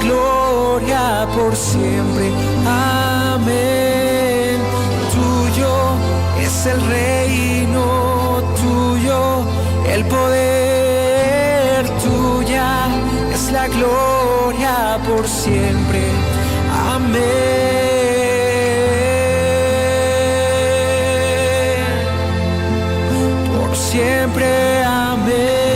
gloria por siempre. Amén. Tuyo es el reino, tuyo el poder, tuya es la gloria por siempre. Amén. Por siempre. Amén.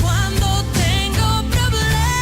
Cuando tengo problemas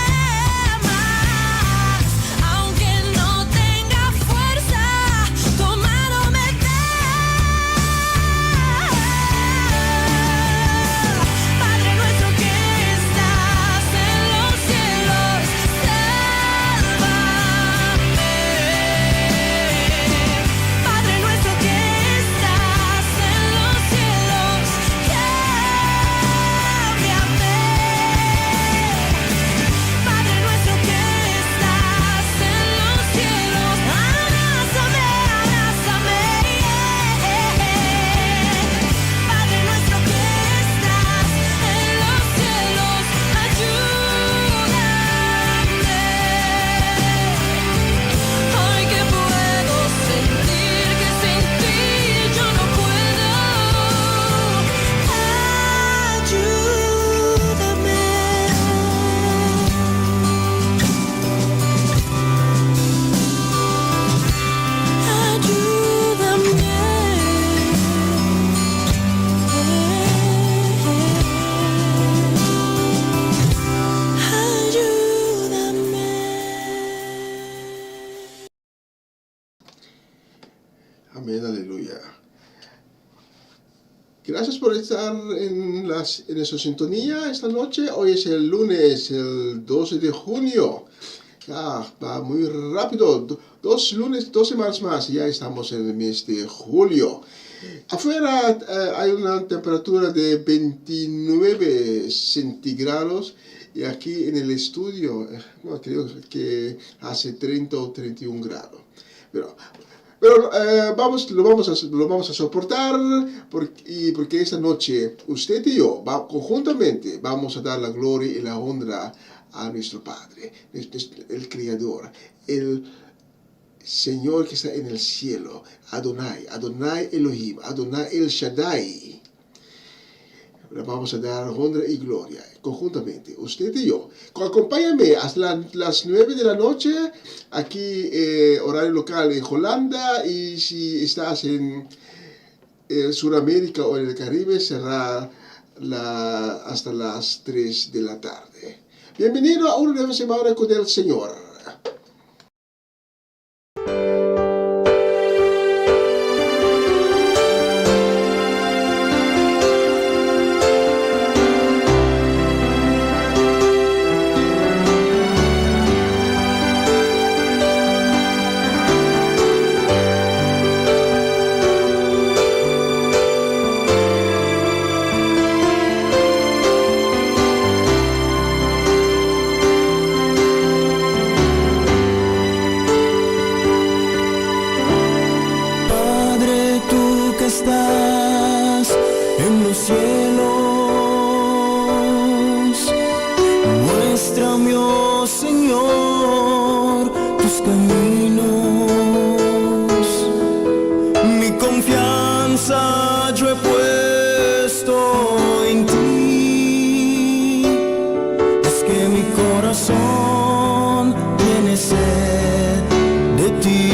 Gracias por estar en esa sintonía esta noche. Hoy es el lunes, el 12 de junio. Va muy rápido. Dos lunes, 2 semanas más. Ya estamos en el mes de julio. Afuera hay una temperatura de 29 centígrados. Y aquí en el estudio, creo que hace 30 o 31 grados. Pero lo vamos a soportar porque esta noche usted y yo conjuntamente vamos a dar la gloria y la honra a nuestro Padre, el Creador, el Señor que está en el cielo, Adonai Elohim, Adonai El Shaddai. Vamos a dar honra y gloria conjuntamente, usted y yo. Acompáñame hasta las 9 de la noche, aquí horario local en Holanda, y si estás en Sudamérica o en el Caribe, será hasta las 3 de la tarde. Bienvenido a una nueva semana con el Señor. Estás en los cielos, muéstrame, oh Señor, tus caminos. Mi confianza yo he puesto en ti. Es que mi corazón tiene sed de ti.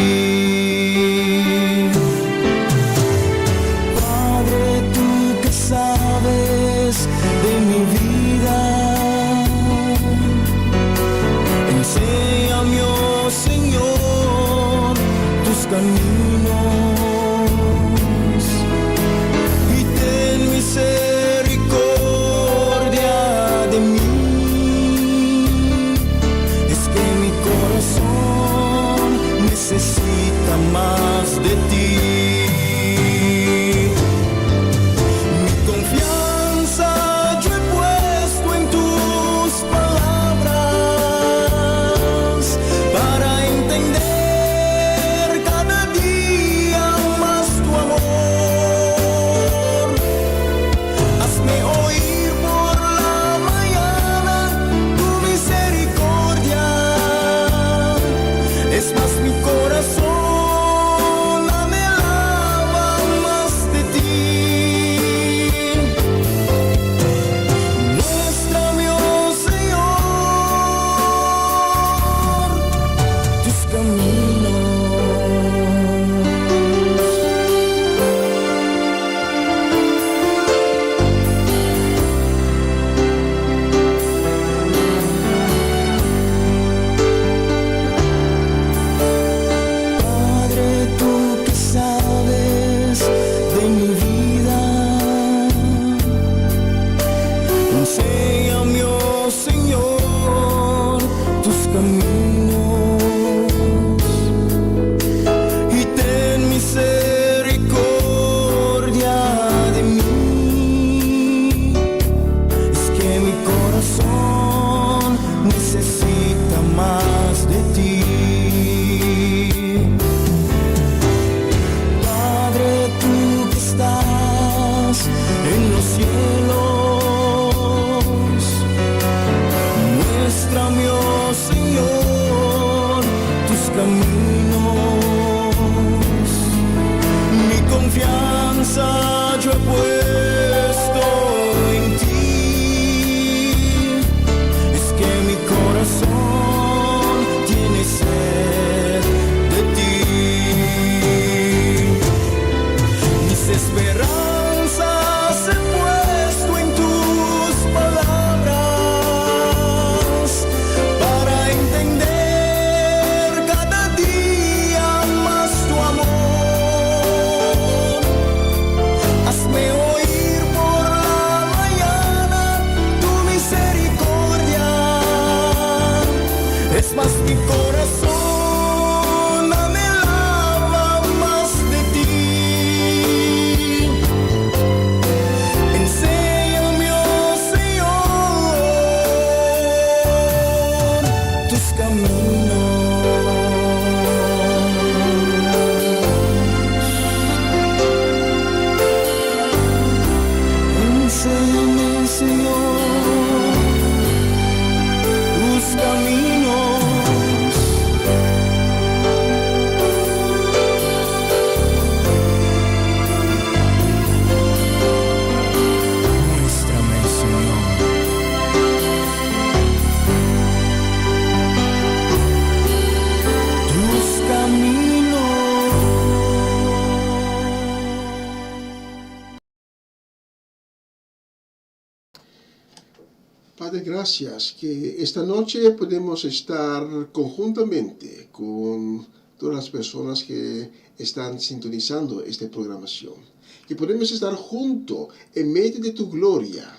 De mi vida, enséñame, oh Señor, tus caminos y ten misericordia de mí. Es que mi corazón necesita más de ti. Enséñame, oh Señor, tus caminos y ten misericordia de mí. Es que mi corazón necesita más de ti. Padre, tú que estás en los cielos, muéstrame, oh Señor, tus caminos. Mi confianza yo he puesto en ti. Es que mi corazón tiene sed de ti. Mis esperanzas he puesto en tus palabras para entender cada día más tu amor. Hazme Padre, gracias que esta noche podemos estar conjuntamente con todas las personas que están sintonizando esta programación. Que podemos estar juntos en medio de tu gloria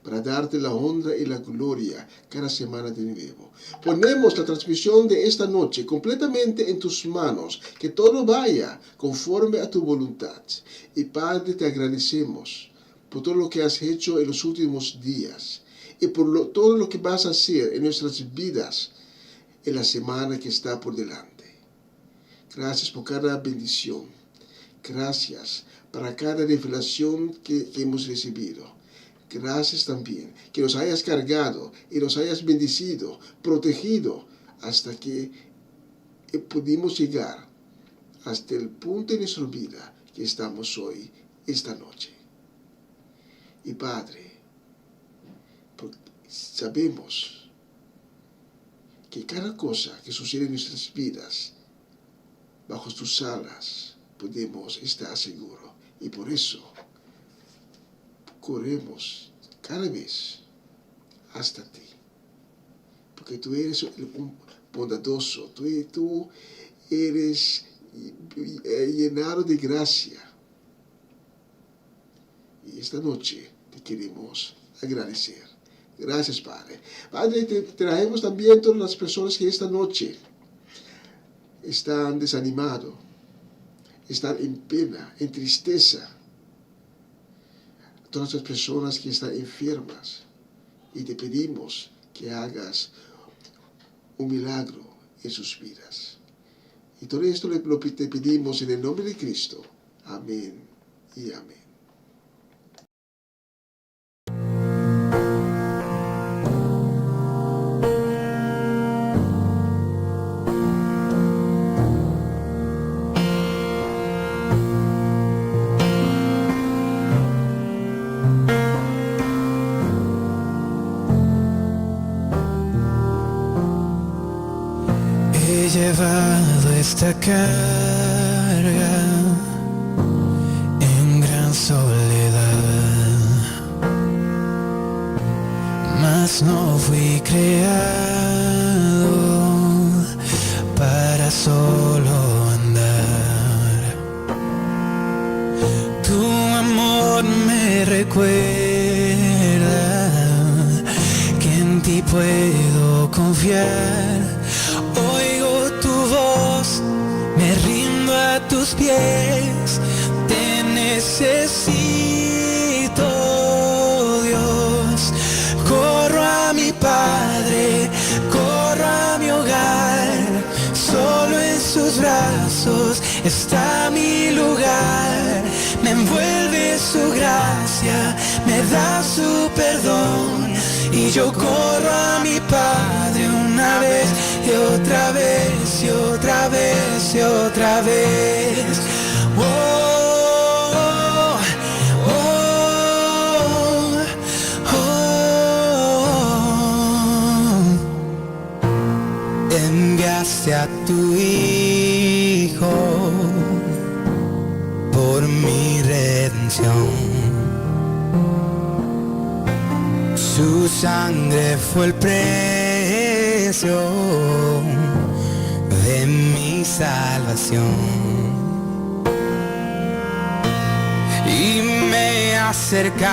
para darte la honra y la gloria cada semana de nuevo. Ponemos la transmisión de esta noche completamente en tus manos, que todo vaya conforme a tu voluntad. Y Padre, te agradecemos por todo lo que has hecho en los últimos días y por todo lo que vas a hacer en nuestras vidas en la semana que está por delante. Gracias por cada bendición. Gracias para cada revelación que hemos recibido. Gracias también que nos hayas cargado y nos hayas bendecido, protegido, hasta que pudimos llegar hasta el punto de nuestra vida que estamos hoy, esta noche. Y Padre, sabemos que cada cosa que sucede en nuestras vidas, bajo tus alas, podemos estar seguros. Y por eso corremos cada vez hasta ti, porque tú eres un bondadoso, tú eres llenado de gracia. Y esta noche te queremos agradecer. Gracias, Padre. Padre, te traemos también todas las personas que esta noche están desanimados, están en pena, en tristeza. Todas las personas que están enfermas, y te pedimos que hagas un milagro en sus vidas. Y todo esto te pedimos en el nombre de Cristo. Amén y amén. He llevado esta carga en gran soledad, mas no fui creado para solo andar. Tu amor me recuerda que en ti puedo confiar. Oigo tu voz, me rindo a tus pies, te necesito, Dios. Corro a mi Padre, corro a mi hogar, solo en sus brazos está mi lugar. Me envuelve su gracia, me da su perdón, y yo corro a mi Padre una vez y otra vez y otra vez y otra vez. Oh, oh, oh. Enviaste a tu Hijo por mi redención. Su sangre fue el precio de mi salvación, y me acercaste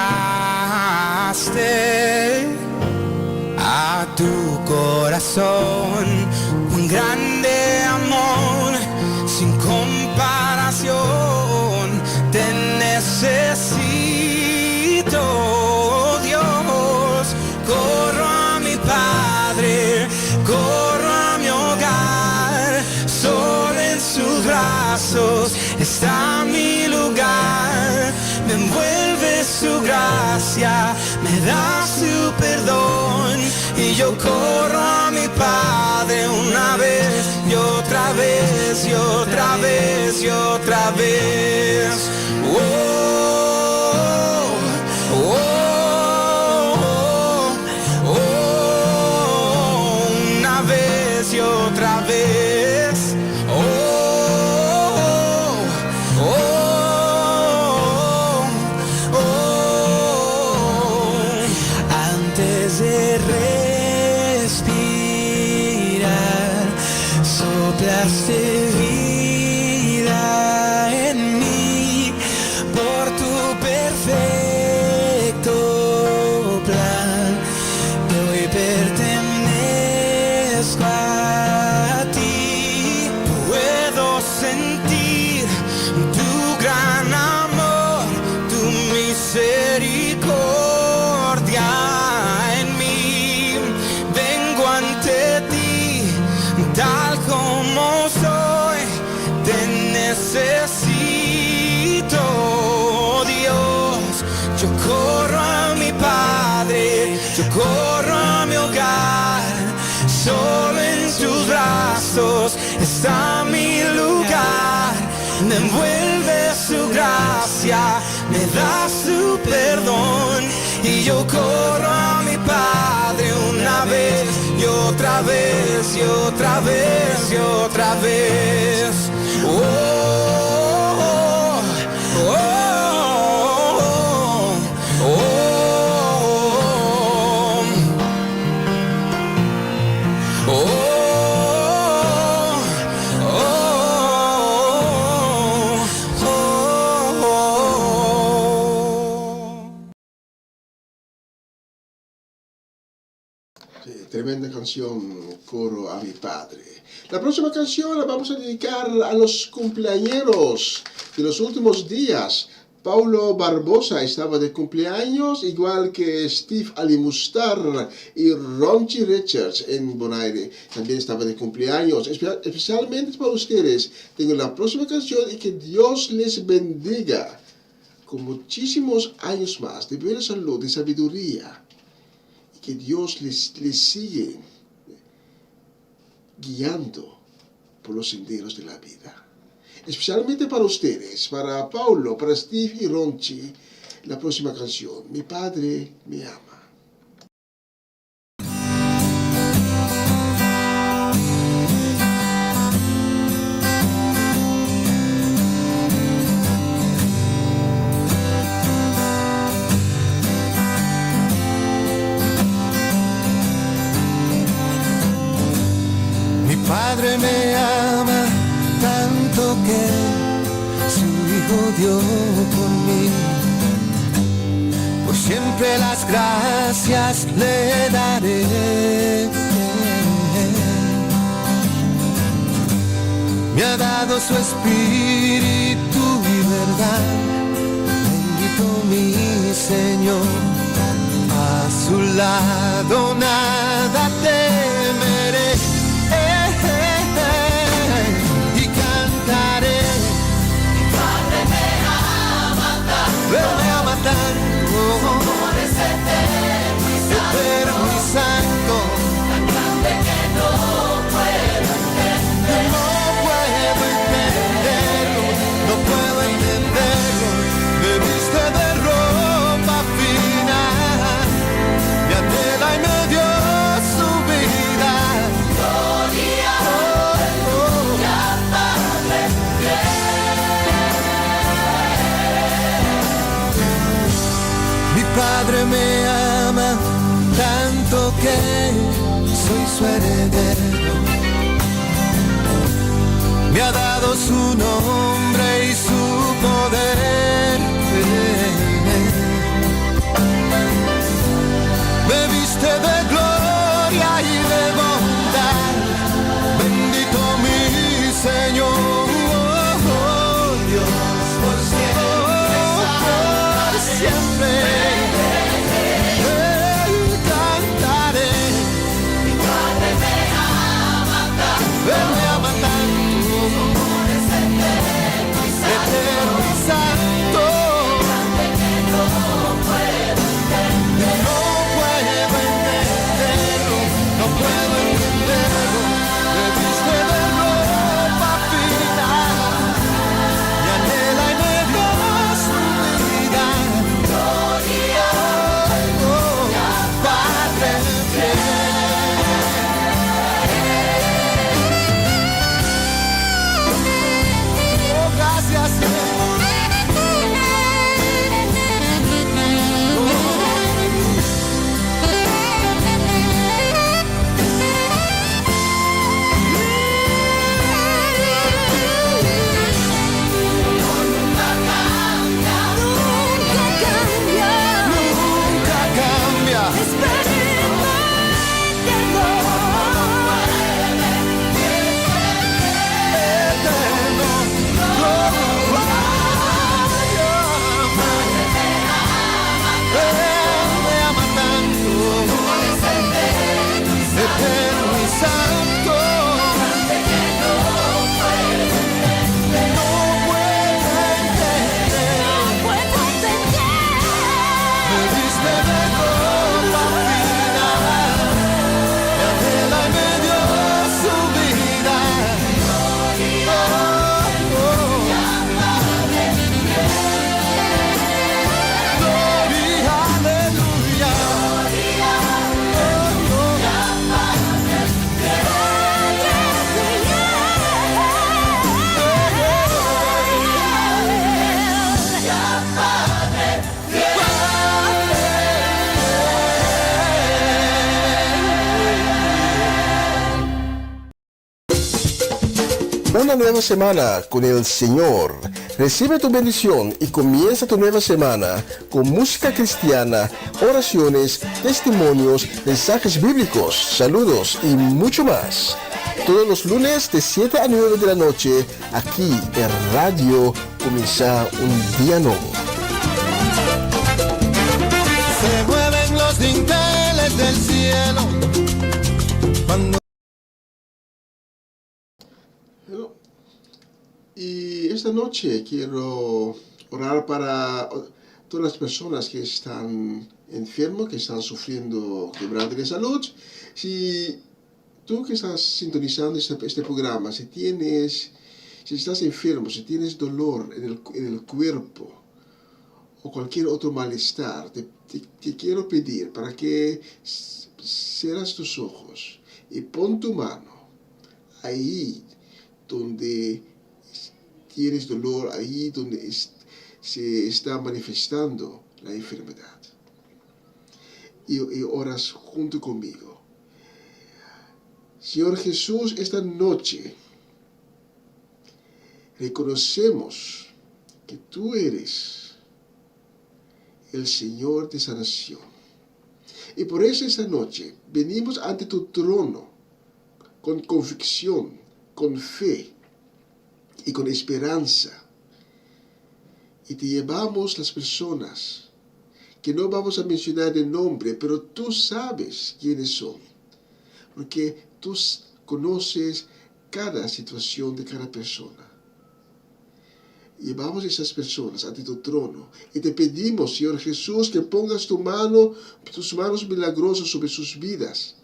a tu corazón. Un grande amor sin comparación, te necesito, Dios. Corro a mi Padre, corro a mi hogar, solo en sus brazos está mi lugar. Me envuelve su gracia, me da su perdón, y yo corro a mi Padre una vez y otra vez y otra vez y otra vez. Oh, oh, oh, oh, una vez y otra vez. Oh, oh, oh, oh. Antes de Inspiraste vida en mí por tu perfecto plan. Que hoy pertenezco a ti. Puedo sentir tu gran amor, tu misericordia en mí. Vengo ante ti tal como soy, te necesito, Dios. Yo corro a mi Padre, yo corro a mi hogar, solo en tus brazos está mi lugar. Me envuelve su gracia, me da su perdón, y yo corro a mi Padre una vez y otra vez y otra vez y otra vez. Oh, oh, oh, oh, oh, oh. Tremenda canción, Coro a mi Padre. La próxima canción la vamos a dedicar a los cumpleañeros de los últimos días. Paulo Barbosa estaba de cumpleaños, igual que Steve Alimustar y Ronchi Richards en Bonaire. También estaba de cumpleaños, especialmente para ustedes. Tengo la próxima canción y que Dios les bendiga con muchísimos años más de buena salud, de sabiduría. Que Dios les sigue guiando por los senderos de la vida. Especialmente para ustedes, para Paulo, para Steve y Ronchi, la próxima canción, Mi Padre me ama. Padre me ama tanto que su Hijo dio por mí. Por siempre las gracias le daré. Me ha dado su espíritu y verdad. Bendito mi Señor. A su lado nada temeré. Eterno y santo, tan grande que no puedo entenderlo, no puedo entenderlo. Me viste de ropa fina, me anhela y me dio su vida. Gloria, aleluya, Padre fiel. Mi Padre me ama tanto que soy su heredero. Me ha dado su nombre y su poder. Me viste de gloria y de bondad. Bendito mi Señor. Dios, por siempre. Eterno y santo. una nueva semana con el Señor. Recibe tu bendición y comienza tu nueva semana con música cristiana, oraciones, testimonios, mensajes bíblicos, saludos y mucho más. Todos los lunes de 7 a 9 de la noche, aquí en Radio Comienza un Día Nuevo. Se mueven los dinteles del cielo cuando... Y esta noche quiero orar para todas las personas que están enfermos, que están sufriendo quebranto de salud. Si tú que estás sintonizando este programa, si estás enfermo, si tienes dolor en el cuerpo o cualquier otro malestar, te quiero pedir para que cierres tus ojos y pon tu mano ahí donde tienes dolor, ahí donde se está manifestando la enfermedad. Y oras junto conmigo. Señor Jesús, esta noche reconocemos que tú eres el Señor de sanación. Y por eso esta noche venimos ante tu trono con convicción, con fe y con esperanza. Y te llevamos las personas que no vamos a mencionar de nombre, pero tú sabes quiénes son. Porque tú conoces cada situación de cada persona. Llevamos esas personas ante tu trono y te pedimos, Señor Jesús, que pongas tus manos milagrosas sobre sus vidas.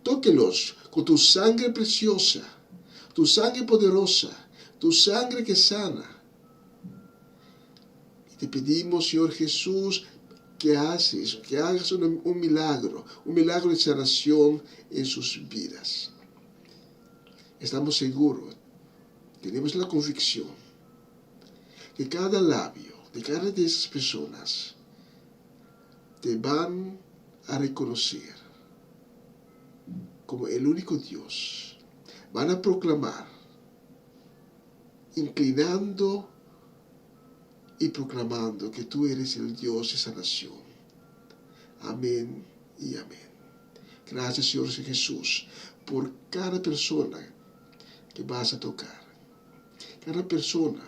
Tóquelos con tu sangre preciosa, tu sangre poderosa, tu sangre que sana. Y te pedimos, Señor Jesús, que hagas un milagro de sanación en sus vidas. Estamos seguros, tenemos la convicción, que cada labio de cada de esas personas te van a reconocer como el único Dios. Van a proclamar, inclinando y proclamando que tú eres el Dios de sanación. Amén y amén. Gracias, Señor Jesús, por cada persona que vas a tocar. Cada persona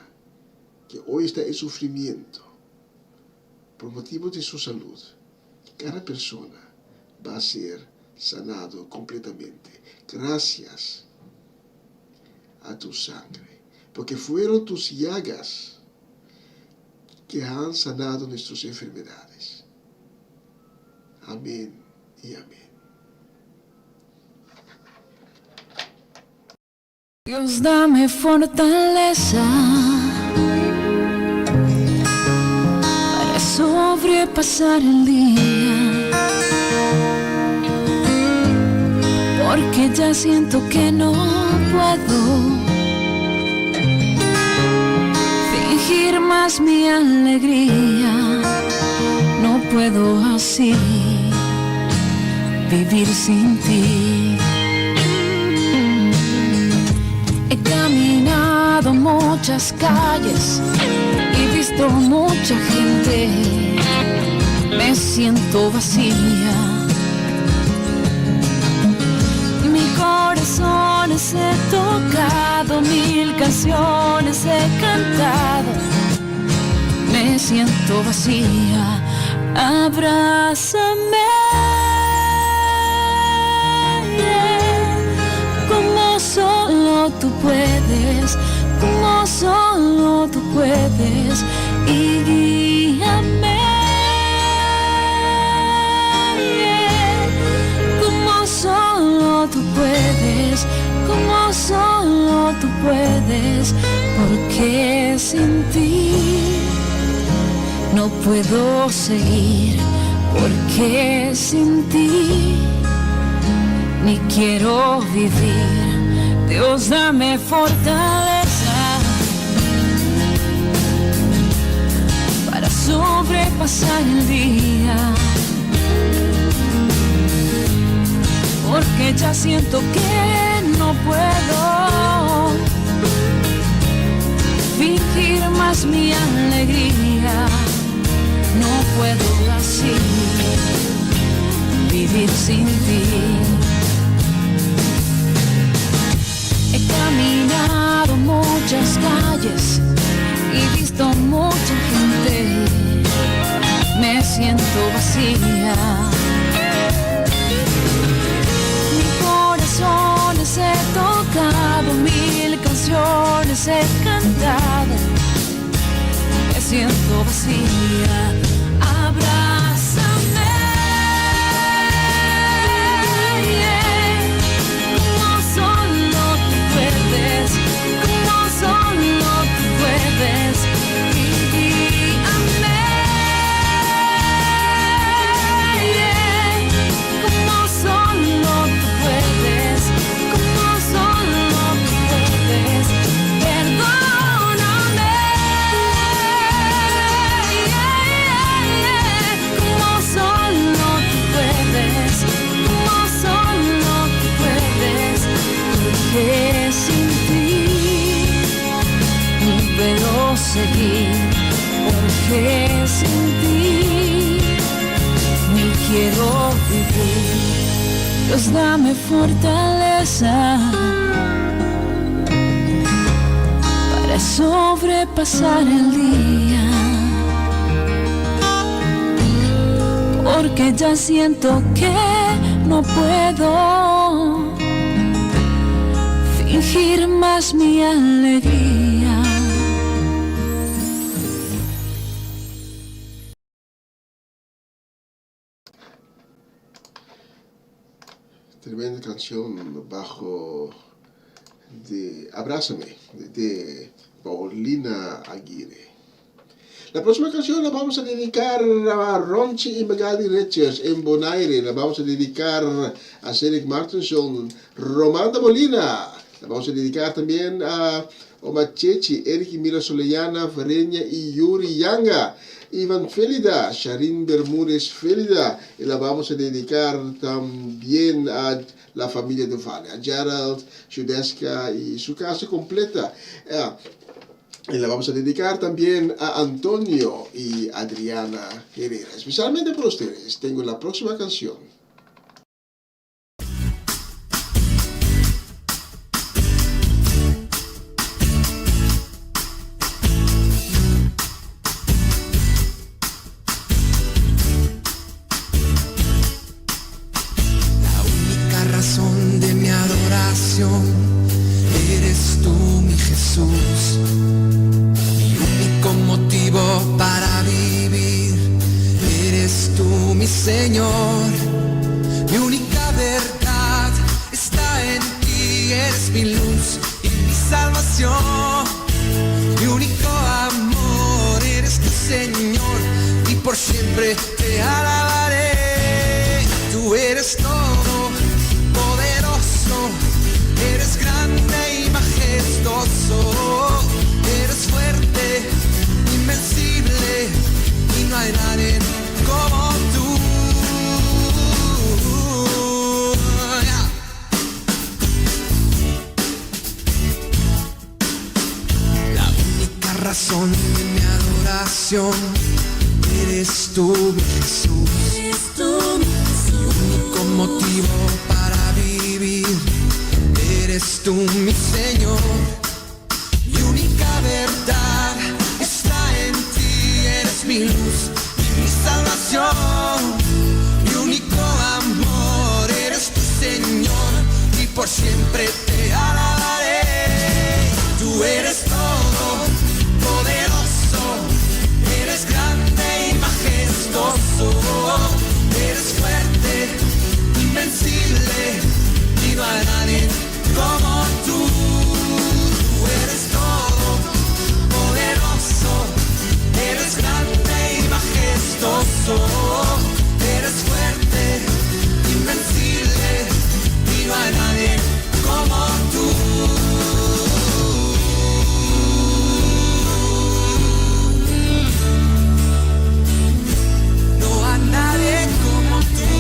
que hoy está en sufrimiento por motivos de su salud. Cada persona va a ser sanado completamente. Gracias a tu sangre, porque fueron tus llagas que han sanado nuestras enfermedades. Amén y amén. Dios, dame fortaleza para sobrepasar el día, porque ya siento que no puedo fingir más mi alegría. No puedo así vivir sin ti. He caminado muchas calles y visto mucha gente. Me siento vacía. Mi corazón he tocado, 1000 canciones he cantado. Me siento vacía. Abrázame. Como solo tú puedes, como solo tú puedes, y guíame. Como solo tú puedes, como solo tú puedes, porque sin ti no puedo seguir, porque sin ti ni quiero vivir. Dios, dame fortaleza para sobrepasar el día, porque ya siento que no puedo fingir más mi alegría. No puedo así vivir sin ti. He caminado muchas calles y visto mucha gente. Me siento vacía. Mi corazón he tocado, 1000 canciones he cantado. Me siento vacía. Abrázame, como solo tú puedes, como solo tú puedes. Y guíame, como solo tú puedes, como solo tú puedes. Perdóname, como solo tú puedes, como solo tú puedes. Porque sin ti no puedo seguir, porque sin ti ni quiero vivir. Dios, dame fortaleza para sobrepasar el día, porque ya siento que no puedo fingir más mi alegría. Tremenda canción bajo de Abrázame de Paulina Aguirre. La próxima canción la vamos a dedicar a Ronchi y Magali Reches en Bonaire. La vamos a dedicar a Cedric Martinson, Romanda Molina. La vamos a dedicar también a Omachechi, Eric y Mira Soleyana, Fereña y Yuri Yanga, Iván Félida, Sharin Bermúdez Félida. Y la vamos a dedicar también a la familia de Vale, a Gerald, Judeska y su casa completa. Y la vamos a dedicar también a Antonio y Adriana Herrera. Especialmente por ustedes, tengo la próxima canción. Eres tú, mi Jesús, mi único motivo para vivir. Eres tú, mi Señor, mi única verdad está en ti. Eres mi luz y mi salvación, mi único amor. Eres tu Señor y por siempre te alabaré. Tú eres todo poderoso, eres grande y majestuoso, eres fuerte, invencible, y no hay nadie como tú. La única razón de mi adoración eres tú, mi Jesús. Mi único motivo para vivir. Eres tú, mi Señor, mi única verdad está en ti. Eres mi luz y mi salvación, mi único amor. Eres tu Señor y por siempre te alabaré. Tú eres todo poderoso, eres grande y majestuoso, eres fuerte, invencible, y no hay nadie como tú. Tú eres todo poderoso, eres grande y majestuoso, eres fuerte, invencible, y no hay nadie como tú. No hay nadie como tú.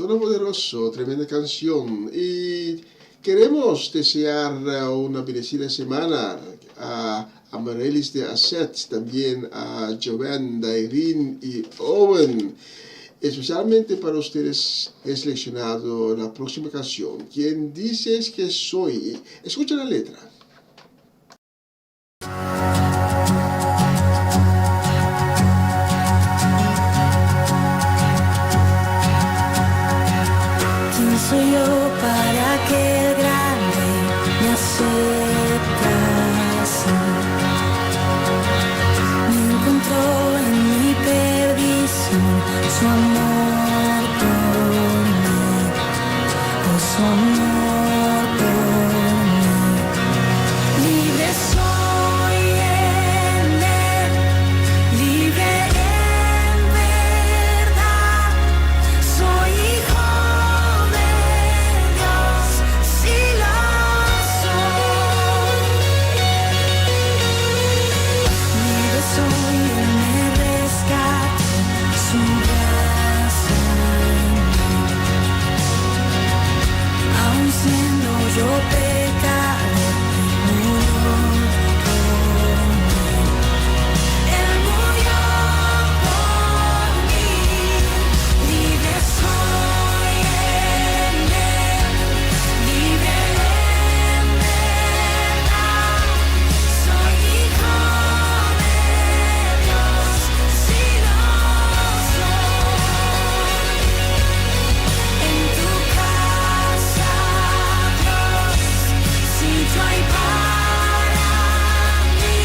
Todopoderoso, tremenda canción. Y queremos desear una bendecida semana a Marelis de Asset, también a Joven, Dairin y Owen. Especialmente para ustedes he seleccionado la próxima canción. ¿Quién dices que soy? Escucha la letra. ¿Quién soy yo para que el grande me aceptase? Me encontró en mi perdición su amor por mí, oh, su amor por mí. Libre soy en él, libre en verdad, soy hijo de Dios, si lo soy. Libre soy en el rescate, su gracia en mí. Aun siendo yo pecador, murió por mí. Él murió por mí. Libre soy en él, libre en verdad. Soy hijo de Dios, si lo soy. En tu casa, Dios, sitio hay para mí.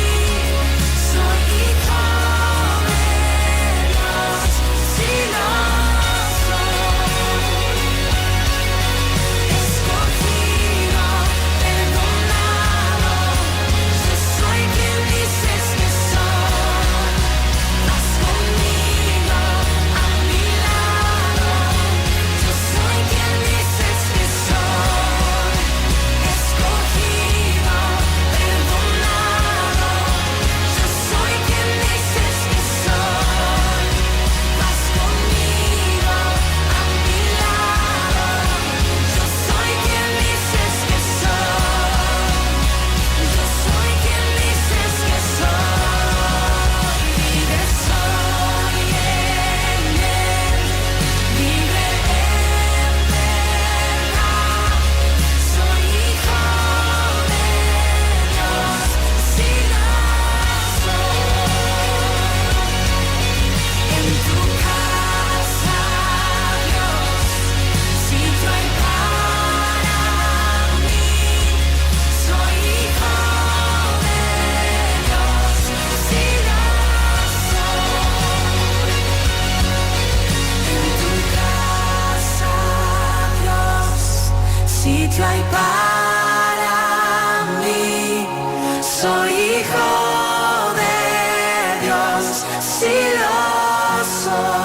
Soy hijo de Dios, si lo soy. Escogido, perdonado, yo soy quien dices que soy. Vas conmigo, a mi lado, yo soy quien dices que soy. Escogido, perdonado, yo soy quien dices que soy. Vas conmigo, a mi lado, yo soy quien dices que soy. Yo soy quien dices que soy. Libre soy en él, libre en verdad. Soy hijo de Dios, si lo soy. En tu casa, Dios, sitio hay para mí. Soy hijo de Dios, si lo soy. En tu casa, Dios, sitio hay para mí. Soy hijo de Dios, si lo soy.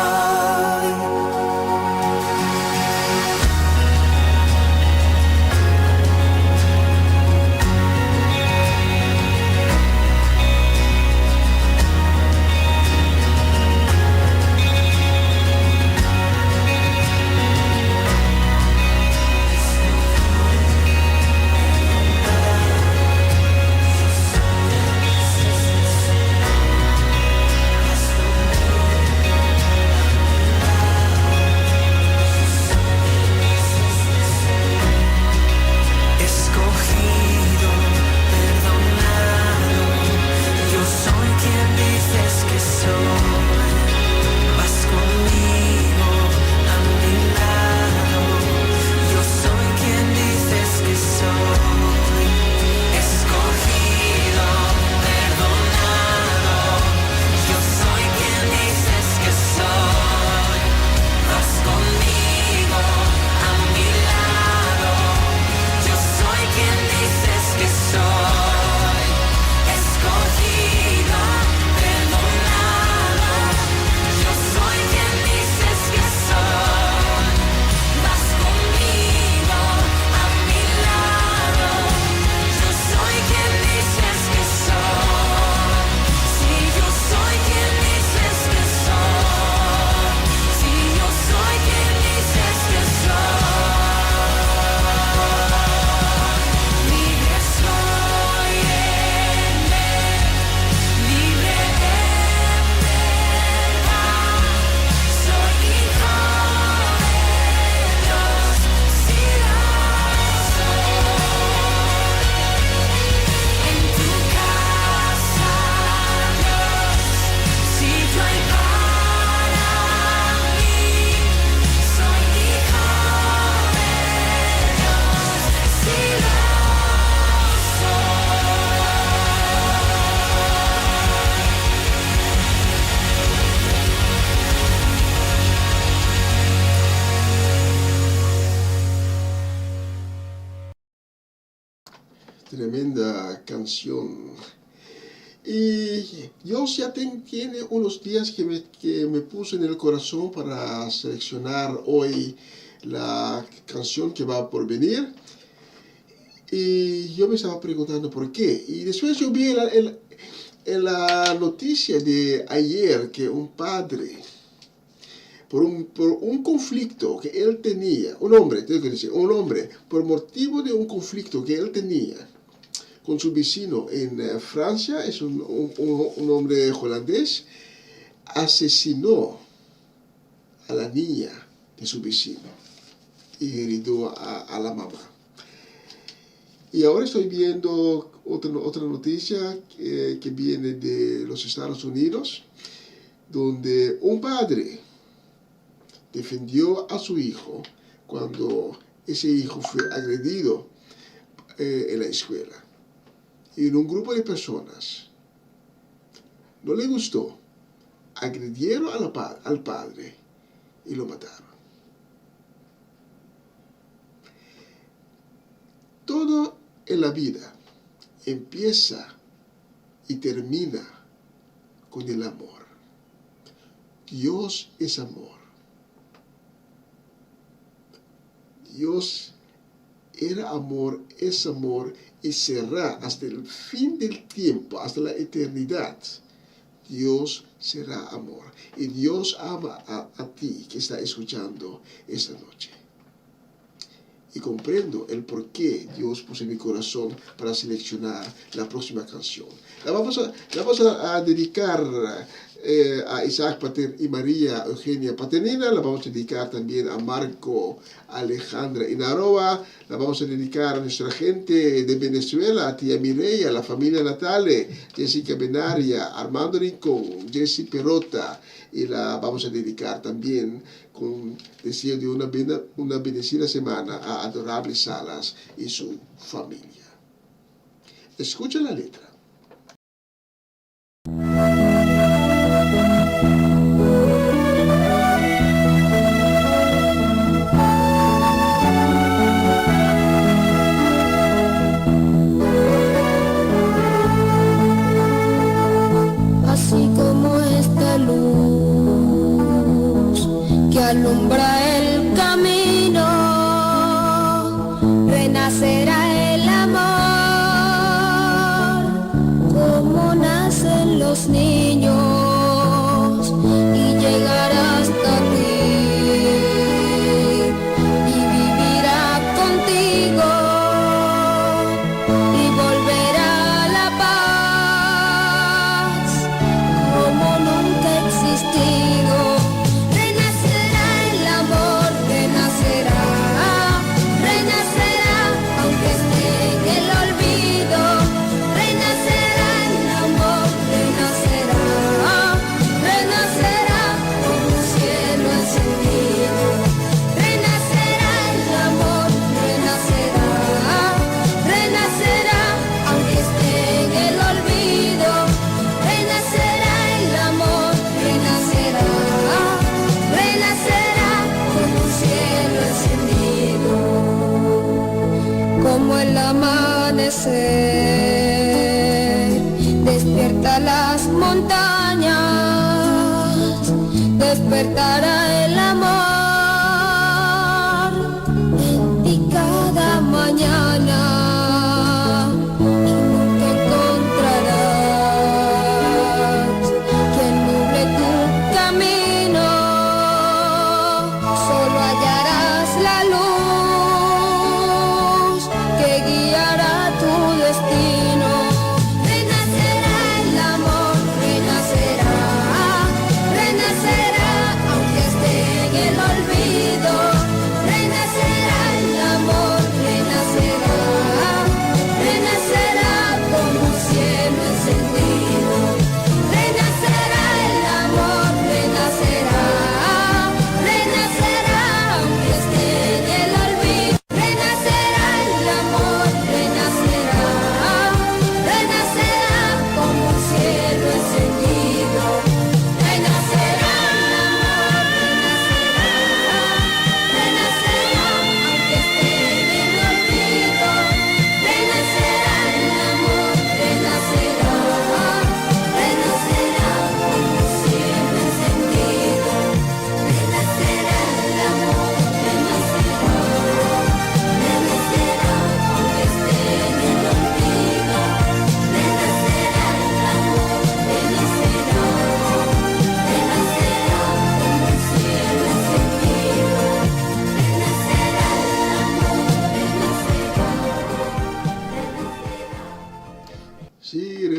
Tremenda canción. Y Dios ya tiene unos días que me puso en el corazón para seleccionar hoy la canción que va por venir. Y yo me estaba preguntando por qué. Y después yo vi en la noticia de ayer que un padre, por un conflicto que él tenía, un hombre, por motivo de un conflicto que él tenía con su vecino en Francia, es un hombre holandés, asesinó a la niña de su vecino y herido a la mamá. Y ahora estoy viendo otra noticia que viene de los Estados Unidos, donde un padre defendió a su hijo cuando ese hijo fue agredido en la escuela. Y un grupo de personas no le gustó, agredieron al padre y lo mataron. Todo en la vida empieza y termina con el amor. Dios es amor. Dios era amor, es amor y será hasta el fin del tiempo, hasta la eternidad. Dios será amor. Y Dios ama a ti que está escuchando esta noche. Y comprendo el por qué Dios puso en mi corazón para seleccionar la próxima canción. La vamos a dedicar a Isaac Pater y María Eugenia Paternina. La vamos a dedicar también a Marco Alejandra Inaroa. La vamos a dedicar a nuestra gente de Venezuela, a tía Mireya, a la familia Natale, Jessica Benaria, Armando Rincón, Jessy Perota. Y la vamos a dedicar también con deseo de una bendecida semana a Adorable Salas y su familia. Escucha la letra. Así como esta luz que alumbra el camino, renacerá el amor, como nacen los niños, y llegará hasta ti, y vivirá contigo, y volverá la paz, como nunca ha existido. Renacerá el amor, renacerá, renacerá, aunque esté en el olvido. Renacerá el amor, renacerá, renacerá, como un cielo encendido. Renacerá el amor, renacerá, renacerá, aunque esté en el olvido. Renacerá el amor, renacerá, renacerá, como un cielo encendido. Como el amanecer despierta las montañas, despertará el amor en ti cada mañana, y nunca encontrarás quien nuble tu camino, solo hallarás la luz que guiará tu destino. Renacerá el amor, renacerá, renacerá, aunque esté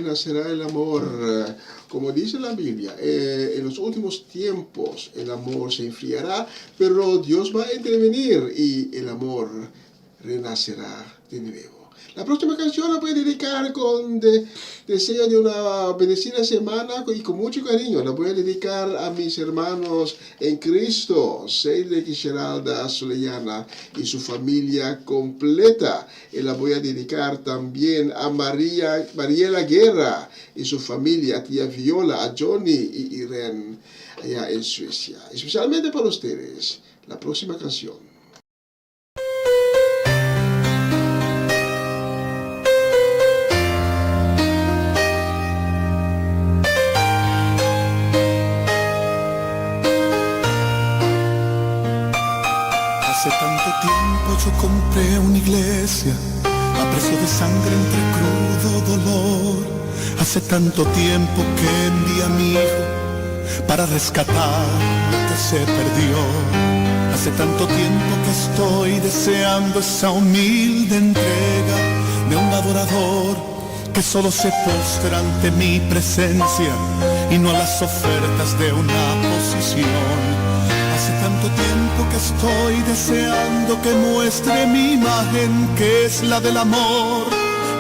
renacerá el amor. Como dice la Biblia, en los últimos tiempos el amor se enfriará, pero Dios va a intervenir y el amor renacerá de nuevo. La próxima canción la voy a dedicar con deseo de una bendecida semana y con mucho cariño. La voy a dedicar a mis hermanos en Cristo, Seidre Geralda Soleyana y su familia completa. Y la voy a dedicar también a Mariela Guerra y su familia, a tía Viola, a Johnny y Irene allá en Suecia. Especialmente para ustedes, la próxima canción. Hace tanto tiempo yo compré una iglesia a precio de sangre entre crudo dolor. Hace tanto tiempo que envié a mi hijo para rescatar lo que se perdió. Hace tanto tiempo que estoy deseando esa humilde entrega de un adorador que solo se postra ante mi presencia y no a las ofertas de una posición. Hace tanto tiempo que estoy deseando que muestre mi imagen, que es la del amor,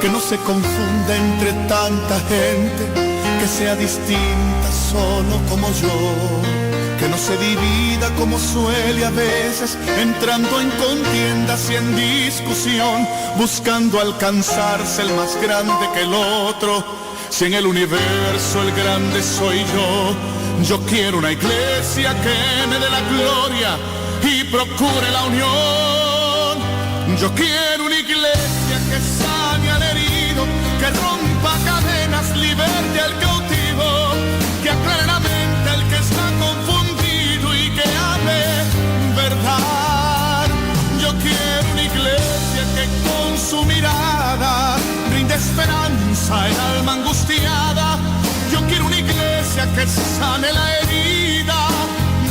que no se confunda entre tanta gente, que sea distinta solo como yo, que no se divida como suele a veces, entrando en contiendas y en discusión, buscando alcanzarse el más grande que el otro. Si en el universo el grande soy yo quiero una iglesia que me dé la gloria y procure la unión. Yo quiero una iglesia que sane al herido, que rompa cadenas, liberte al cautivo, que aclare la mente al que está confundido y que hable verdad. Yo quiero una iglesia que con su mirada brinde esperanza al alma angustiada. Yo quiero una iglesia que sane la herida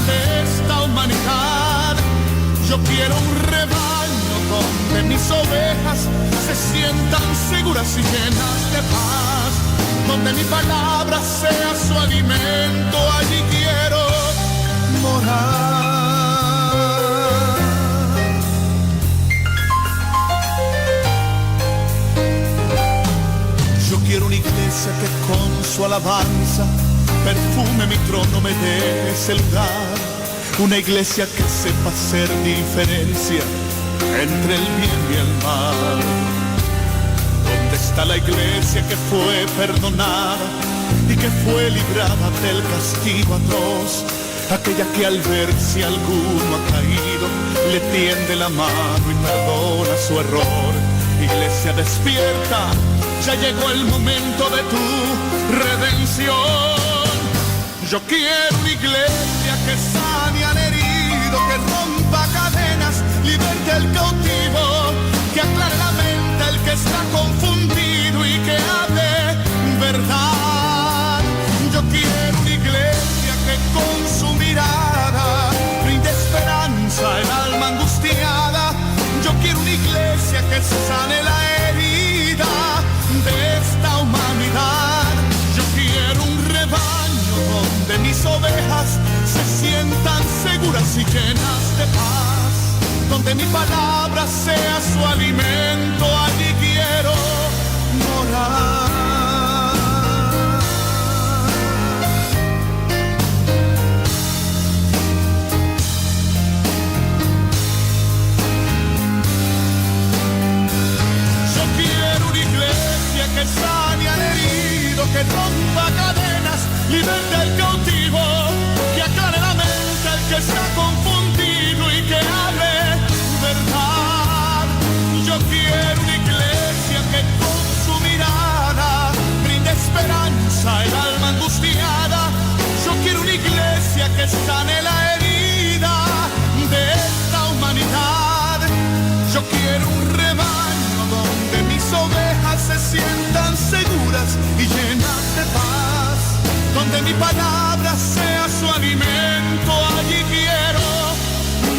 de esta humanidad. Yo quiero un rebaño donde mis ovejas se sientan seguras y llenas de paz, donde mi palabra sea su alimento. Allí quiero morar. Yo quiero una iglesia que con su alabanza perfume mi trono, me dé ese lugar. Una iglesia que sepa hacer diferencia entre el bien y el mal. ¿Dónde está la iglesia que fue perdonada y que fue librada del castigo atroz? Aquella que al ver si alguno ha caído le tiende la mano y perdona su error. Iglesia despierta, ya llegó el momento de tu redención. Yo quiero una iglesia que sane al herido, que rompa cadenas, liberte al cautivo, que aclare la mente al que está confundido y que hable verdad. Yo quiero una iglesia que con su mirada brinde esperanza al alma angustiada. Yo quiero una iglesia que sane la herida de esta humanidad. Yo quiero un rebaño donde mis ovejas se sientan seguras y llenas de paz, donde mi palabra sea su alimento. Allí quiero morar. Que sane al herido, que rompa cadenas, liberte al cautivo, que aclare la mente al que está confundido y que hable verdad. Yo quiero una iglesia que con su mirada brinde esperanza al alma angustiada. Yo quiero una iglesia que sane la herida de esta humanidad. Yo quiero un rebaño donde mis ovejas se sientan seguras y llenas de paz, donde mi palabra sea su alimento. Allí quiero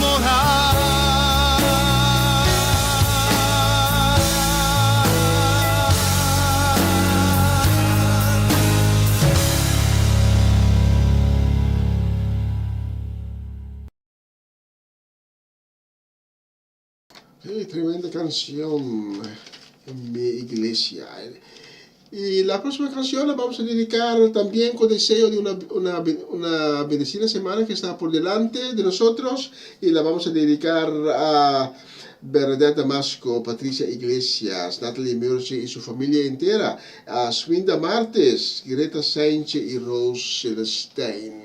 morar. Tremenda canción en mi iglesia. Y la próxima canción la vamos a dedicar también con deseo de una bendecida semana que está por delante de nosotros. Y la vamos a dedicar a Bernadette Damasco, Patricia Iglesias, Natalie Murci y su familia entera, a Swinda Martes, Greta Sánchez y Rose Celestein.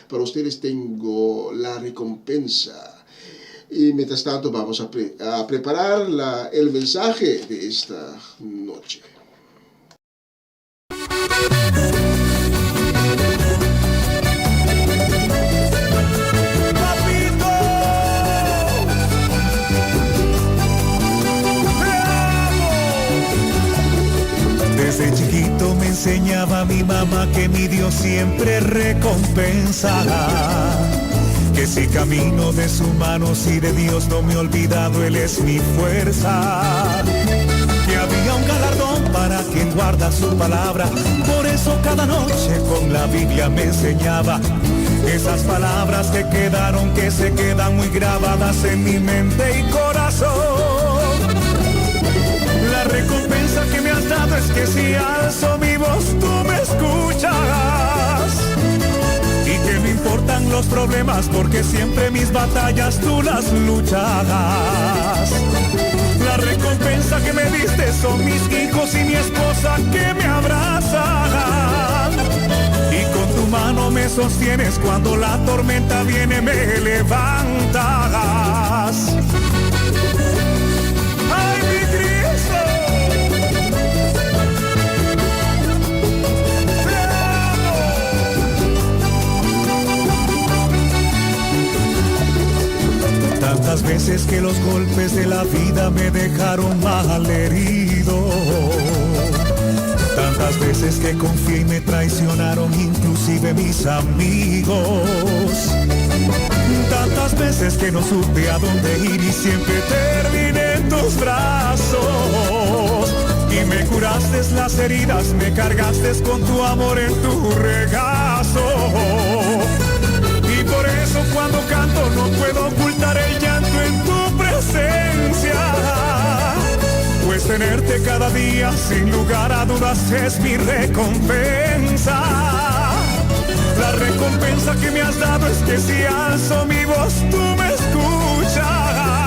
Para ustedes tengo la recompensa. Y mientras tanto vamos a preparar el mensaje de esta noche. Desde chiquito me enseñaba mi mamá que mi Dios siempre recompensará. Que si camino de su mano, si de Dios no me he olvidado, Él es mi fuerza. Que había un galardón para quien guarda su palabra. Por eso cada noche con la Biblia me enseñaba esas palabras que se quedan muy grabadas en mi mente y corazón. La recompensa que me has dado es que si alzo mi voz tú me escucharás. Y que no importan los problemas porque siempre mis batallas tú las lucharás. La recompensa que me diste son mis hijos y mi esposa que me abrazan. Y con tu mano me sostienes cuando la tormenta viene, me levantarás. ¡Ay, mi Cristo! Tantas veces que los golpes de la vida me dejaron mal herido. Tantas veces que confié y me traicionaron inclusive mis amigos. Tantas veces que no supe a dónde ir y siempre terminé en tus brazos. Y me curaste las heridas, me cargaste con tu amor en tu regazo. Y por eso cuando canto no puedo ocultar el llanto en tu presencia. Pues tenerte cada día sin lugar a dudas es mi recompensa. La recompensa que me has dado es que si alzo mi voz tú me escucharás.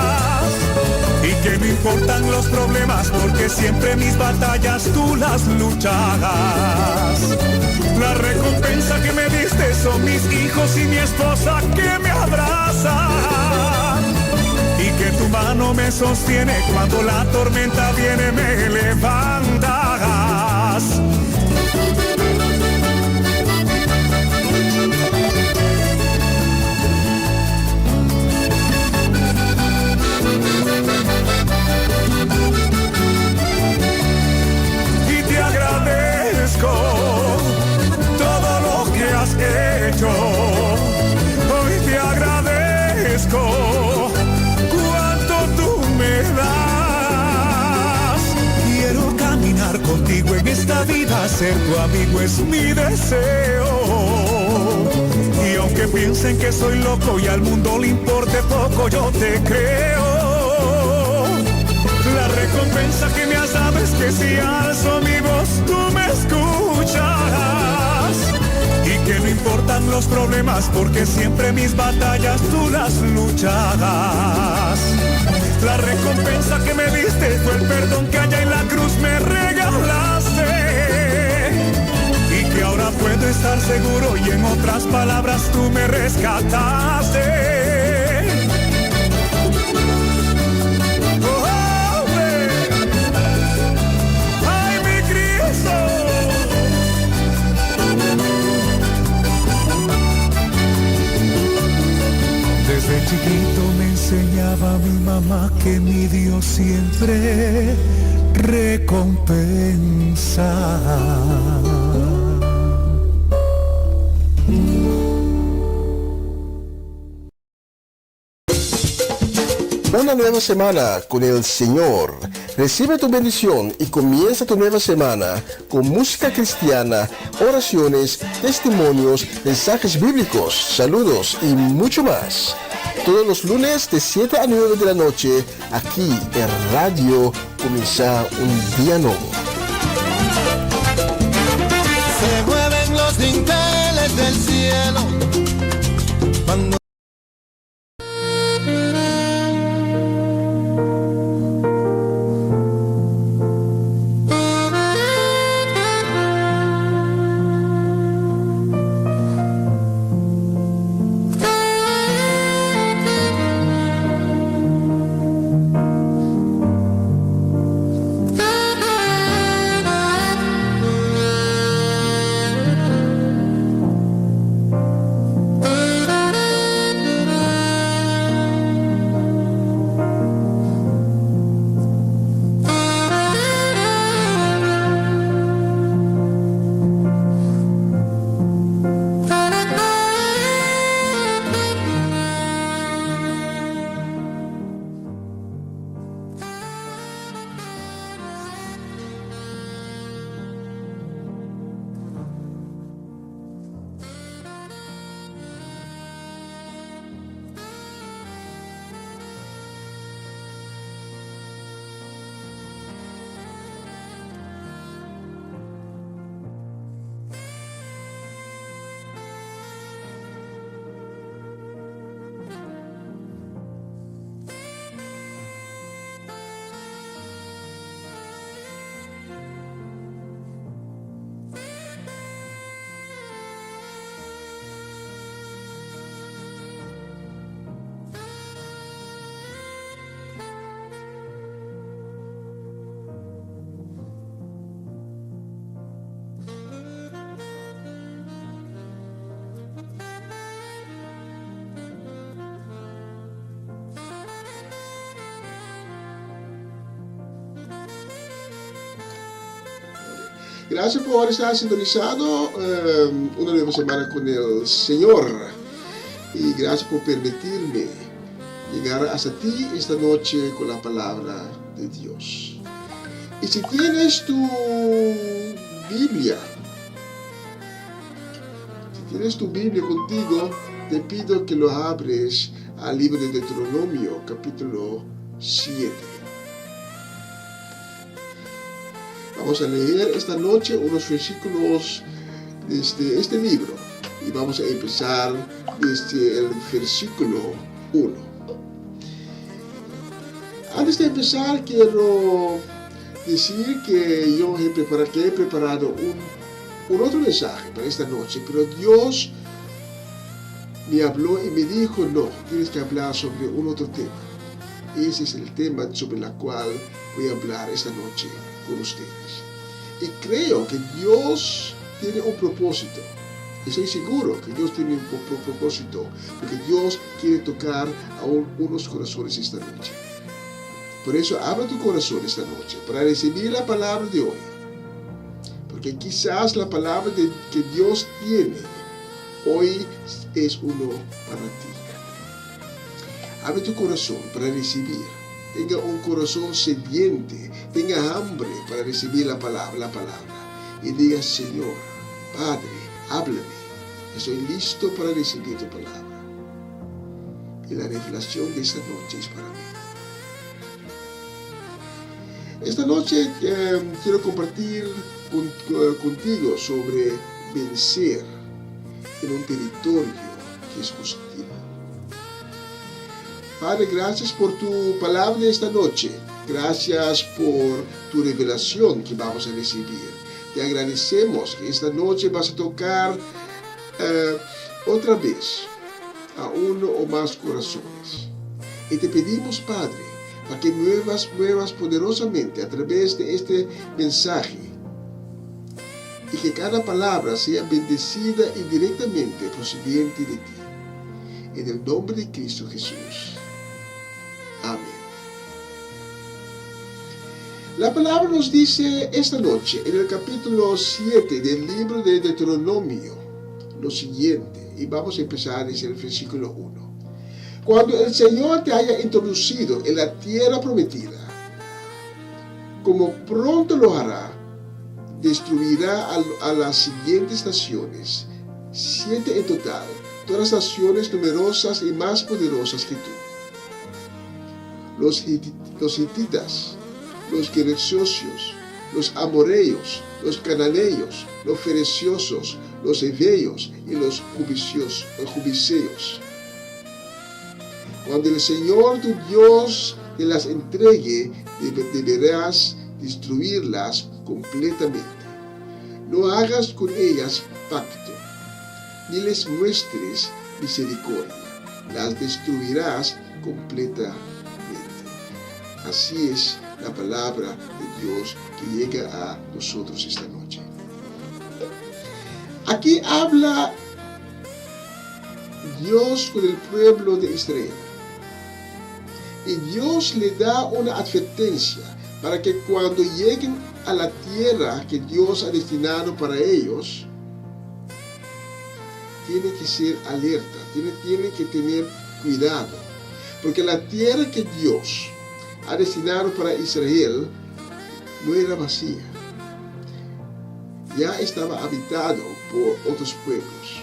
Y que no importan los problemas porque siempre mis batallas tú las lucharás. La recompensa que me diste son mis hijos y mi esposa que me abrazan. Y que tu mano me sostiene cuando la tormenta viene, me levantarás. Y te agradezco todo lo que has hecho. Hoy te agradezco cuánto tú me das. Quiero caminar contigo en esta vida, ser tu amigo es mi deseo. Y aunque piensen que soy loco y al mundo le importe poco, yo te creo. La recompensa que me has dado es que si alzo mi voz tú me escucharás. Y que no importan los problemas porque siempre mis batallas tú las lucharás. La recompensa que me diste fue el perdón que allá en la cruz me regalaste. Y que ahora puedo estar seguro y en otras palabras tú me rescataste. Desde chiquito me enseñaba mi mamá que mi Dios siempre recompensa. Una nueva semana con el Señor. Recibe tu bendición y comienza tu nueva semana con música cristiana, oraciones, testimonios, mensajes bíblicos, saludos y mucho más. todos los lunes de 7 a 9 de la noche, aquí en Radio Comienza un Día Nuevo. Se mueven los dinteles del cielo cuando Gracias por estar sintonizado una nueva semana con el Señor. Y gracias por permitirme llegar hasta ti esta noche con la palabra de Dios. Y si tienes tu Biblia, contigo, te pido que lo abres al libro de Deuteronomio, capítulo 7. Vamos a leer esta noche unos versículos de este libro y vamos a empezar desde el versículo 1. Antes de empezar quiero decir que yo he preparado un otro mensaje para esta noche, pero Dios me habló y me dijo, no, tienes que hablar sobre un otro tema. Ese es el tema sobre el cual voy a hablar esta noche con ustedes. Y creo que Dios tiene un propósito. Estoy seguro que Dios tiene un propósito, porque Dios quiere tocar a unos corazones esta noche. Por eso abra tu corazón esta noche para recibir la palabra de hoy. Porque quizás la palabra que Dios tiene hoy es uno para ti. Abre tu corazón para recibir. Tenga un corazón sediente, tenga hambre para recibir la palabra. Y diga, Señor, Padre, háblame. Estoy listo para recibir tu palabra. Y la revelación de esta noche es para mí. Esta noche quiero compartir contigo sobre vencer en un territorio que es hostil. Padre, gracias por tu palabra de esta noche. Gracias por tu revelación que vamos a recibir. Te agradecemos que esta noche vas a tocar otra vez a uno o más corazones. Y te pedimos, Padre, para que muevas poderosamente a través de este mensaje y que cada palabra sea bendecida indirectamente procedente de ti. En el nombre de Cristo Jesús. Amén. La palabra nos dice esta noche, en el capítulo 7 del libro de Deuteronomio, lo siguiente, y vamos a empezar desde el versículo 1. Cuando el Señor te haya introducido en la tierra prometida, como pronto lo hará, destruirá a las siguientes naciones, 7 en total, todas las naciones numerosas y más poderosas que tú. Los hititas, los geresios, los amoreos, los cananeos, los fericiosos, los heveos y los jubiseos. Cuando el Señor tu Dios te las entregue, deberás destruirlas completamente. No hagas con ellas pacto, ni les muestres misericordia. Las destruirás completamente. Así es la palabra de Dios que llega a nosotros esta noche. Aquí habla Dios con el pueblo de Israel. Y Dios le da una advertencia para que cuando lleguen a la tierra que Dios ha destinado para ellos, tiene que ser alerta, tiene que tener cuidado. Porque la tierra que Dios ha destinado para Israel no era vacía. Ya estaba habitado por otros pueblos.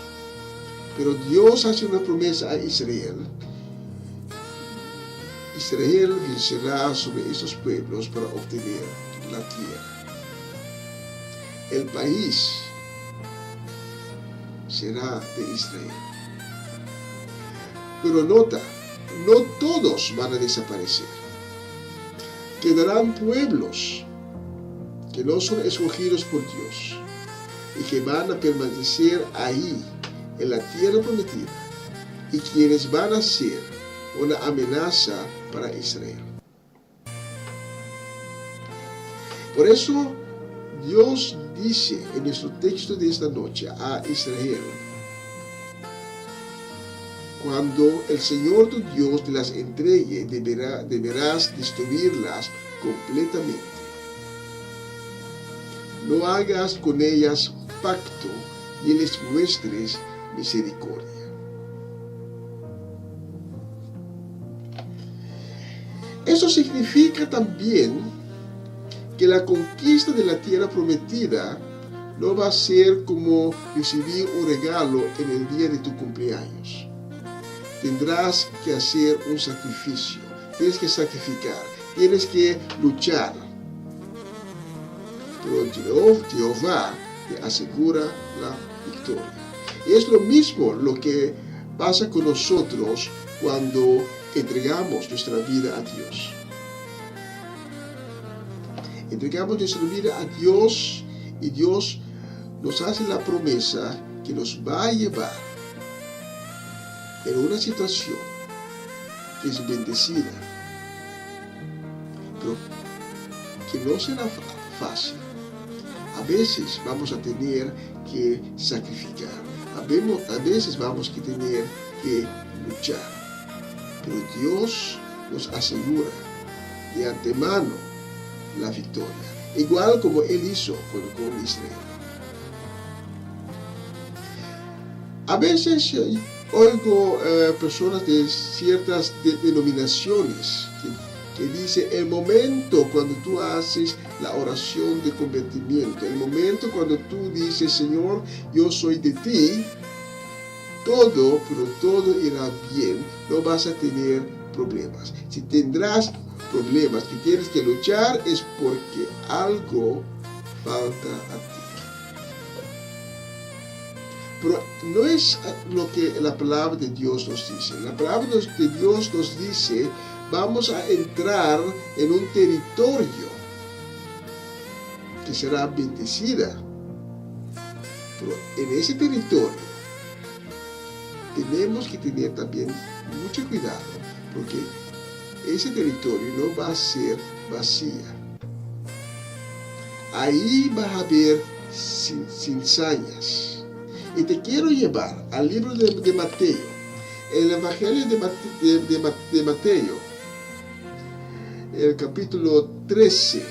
Pero Dios hace una promesa a Israel. Israel vencerá sobre esos pueblos para obtener la tierra. El país será de Israel. Pero nota, no todos van a desaparecer. Quedarán pueblos que no son escogidos por Dios y que van a permanecer ahí en la tierra prometida y quienes van a ser una amenaza para Israel. Por eso Dios dice en nuestro texto de esta noche a Israel: cuando el Señor tu Dios te las entregue, deberás destruirlas completamente. No hagas con ellas pacto, ni les muestres misericordia. Eso significa también que la conquista de la tierra prometida no va a ser como recibir un regalo en el día de tu cumpleaños. Tendrás que hacer un sacrificio, tienes que sacrificar, tienes que luchar. Pero Jehová te asegura la victoria. Y es lo mismo lo que pasa con nosotros cuando entregamos nuestra vida a Dios. Entregamos nuestra vida a Dios y Dios nos hace la promesa que nos va a llevar en una situación que es bendecida, pero que no será fácil. A veces vamos a tener que sacrificar, a veces vamos a tener que luchar, pero Dios nos asegura de antemano la victoria, igual como Él hizo con Israel. A veces oigo personas de ciertas denominaciones que dicen: el momento cuando tú haces la oración de convertimiento, el momento cuando tú dices: Señor, yo soy de ti, todo, pero todo irá bien, no vas a tener problemas. Si tendrás problemas que tienes que luchar, es porque algo falta a ti. Pero no es lo que la palabra de Dios nos dice. La palabra de Dios nos dice: vamos a entrar en un territorio que será bendecida. Pero en ese territorio tenemos que tener también mucho cuidado, porque ese territorio no va a ser vacía. Ahí va a haber cizañas. Y te quiero llevar al libro de Mateo, el Evangelio de Mateo, el capítulo 13,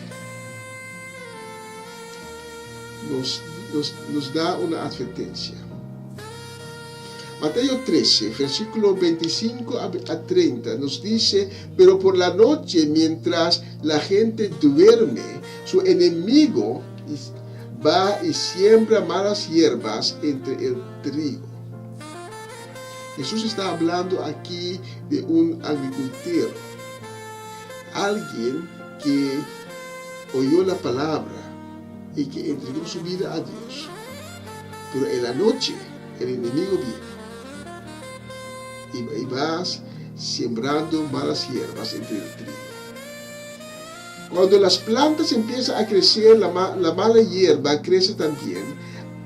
nos da una advertencia. Mateo 13, versículo 25 a 30, nos dice: pero por la noche, mientras la gente duerme, su enemigo va y siembra malas hierbas entre el trigo. Jesús está hablando aquí de un agricultor, alguien que oyó la palabra y que entregó su vida a Dios. Pero en la noche el enemigo viene y vas sembrando malas hierbas entre el trigo. Cuando las plantas empiezan a crecer, la mala hierba crece también.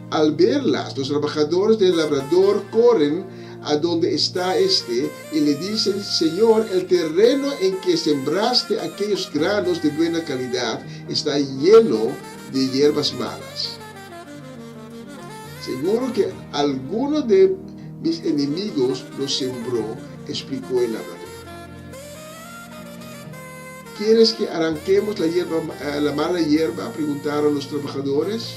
Al verlas, los trabajadores del labrador corren a donde está este y le dicen: Señor, el terreno en que sembraste aquellos granos de buena calidad está lleno de hierbas malas. Seguro que alguno de mis enemigos los sembró, explicó el labrador. ¿Quieres que arranquemos la mala hierba?, preguntaron los trabajadores.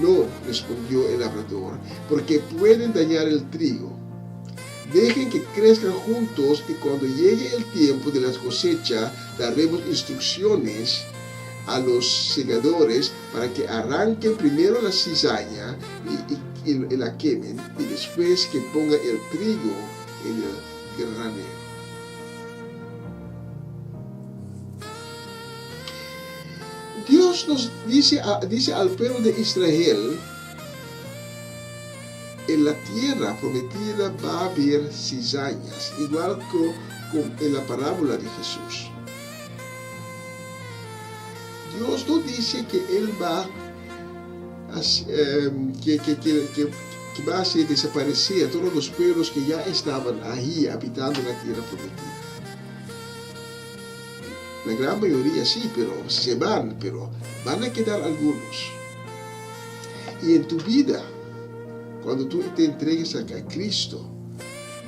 No, respondió el labrador, porque pueden dañar el trigo. Dejen que crezcan juntos y cuando llegue el tiempo de la cosecha daremos instrucciones a los segadores para que arranquen primero la cizaña y la quemen y después que pongan el trigo en el granero. Dios nos dice al pueblo de Israel: en la tierra prometida va a haber cizañas, igual que en la parábola de Jesús. Dios no dice que Él va que va a hacer desaparecer a todos los pueblos que ya estaban ahí habitando la tierra prometida. La gran mayoría sí, pero se van, pero van a quedar algunos. Y en tu vida, cuando tú te entregues a Cristo,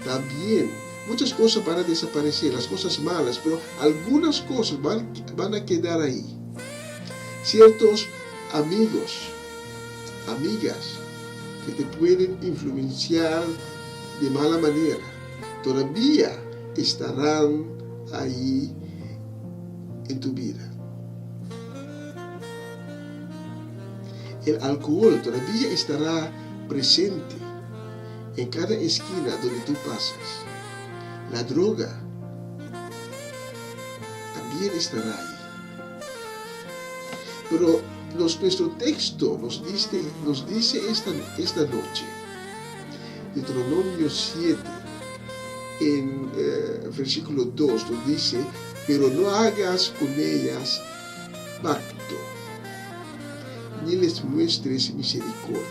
también muchas cosas van a desaparecer, las cosas malas, pero algunas cosas van a quedar ahí. Ciertos amigos, amigas, que te pueden influenciar de mala manera, todavía estarán ahí en tu vida. El alcohol todavía estará presente en cada esquina donde tú pasas. La droga también estará ahí. Pero nuestro texto nos dice esta noche, Deuteronomio 7, en versículo 2, nos dice: pero no hagas con ellas pacto, ni les muestres misericordia,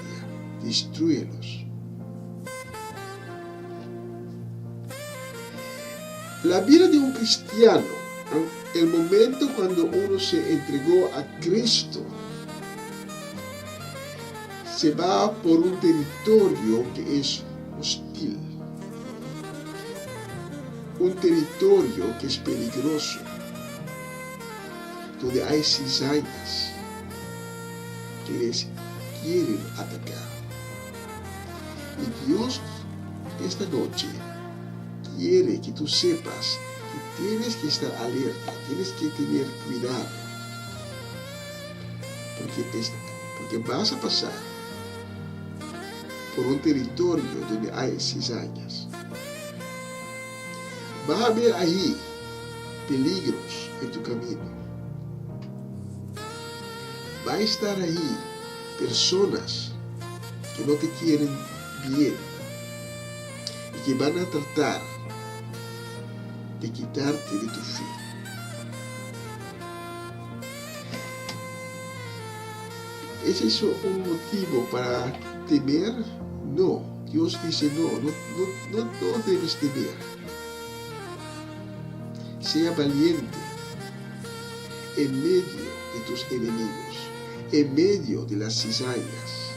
destrúyelos. La vida de un cristiano, el momento cuando uno se entregó a Cristo, se va por un territorio que es hostil. Un territorio que es peligroso, donde hay cizañas que les quieren atacar. Y Dios esta noche quiere que tú sepas que tienes que estar alerta, tienes que tener cuidado, porque vas a pasar por un territorio donde hay cizañas. Va a haber ahí peligros en tu camino. Va a estar ahí personas que no te quieren bien y que van a tratar de quitarte de tu fe. ¿Es eso un motivo para temer? No. Dios dice no debes temer. Sea valiente en medio de tus enemigos, en medio de las cizañas,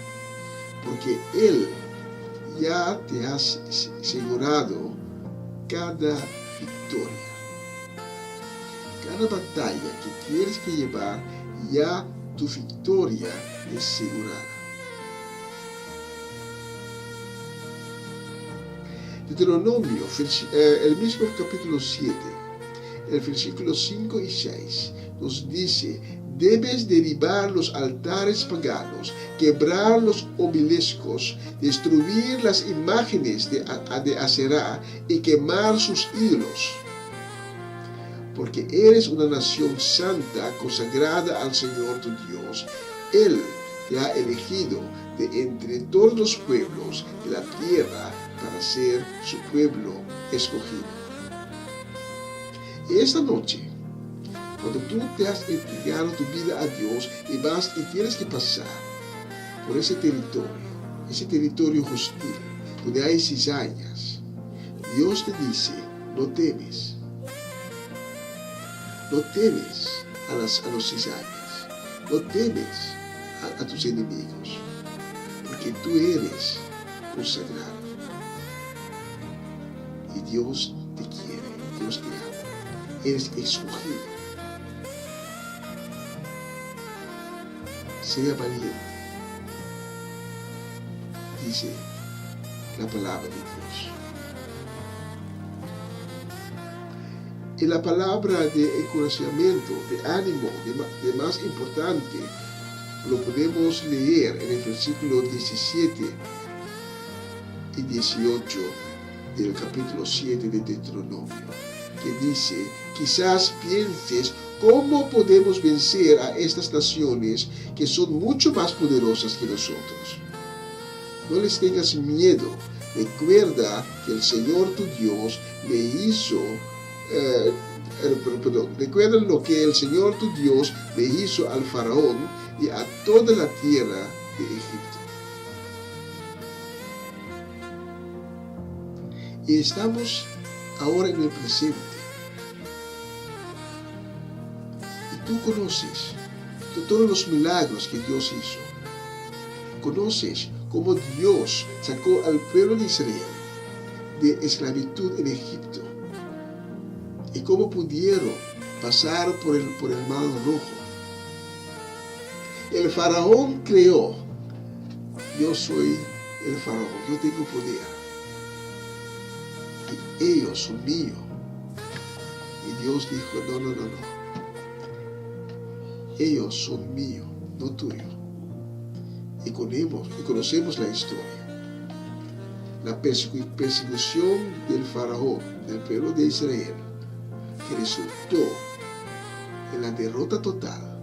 porque Él ya te ha asegurado cada victoria. Cada batalla que tienes que llevar, ya tu victoria es asegurada. Deuteronomio, el mismo capítulo 7, el versículo 5 y 6, nos dice: debes derribar los altares paganos, quebrar los obeliscos, destruir las imágenes de Aserá y quemar sus ídolos. Porque eres una nación santa, consagrada al Señor tu Dios. Él te ha elegido de entre todos los pueblos de la tierra para ser su pueblo escogido. Y esta noche, cuando tú te has entregado tu vida a Dios y tienes que pasar por ese territorio hostil, donde hay cizañas, Dios te dice: no temes. No temes a los cizañas, no temes a tus enemigos, porque tú eres consagrado. Y Dios te quiere, Dios te ama, eres escogido. Sea valiente, dice la palabra de Dios. Y la palabra de encorajamiento, de ánimo, de más importante, lo podemos leer en el versículo 17 y 18 del capítulo 7 de Deuteronomio, que dice: quizás pienses cómo podemos vencer a estas naciones que son mucho más poderosas que nosotros. No les tengas miedo. Recuerda que el Señor tu Dios le hizo recuerda lo que el Señor tu Dios le hizo al faraón y a toda la tierra de Egipto. Y estamos ahora en el presente. Y tú conoces todos los milagros que Dios hizo. Conoces cómo Dios sacó al pueblo de Israel de esclavitud en Egipto. Y cómo pudieron pasar por el mar rojo. El faraón creó: yo soy el faraón, yo tengo poder. Y ellos son míos. Y Dios dijo: no. Ellos son míos, no tuyos. Y conocemos la historia. La persecución del faraón, del pueblo de Israel, que resultó en la derrota total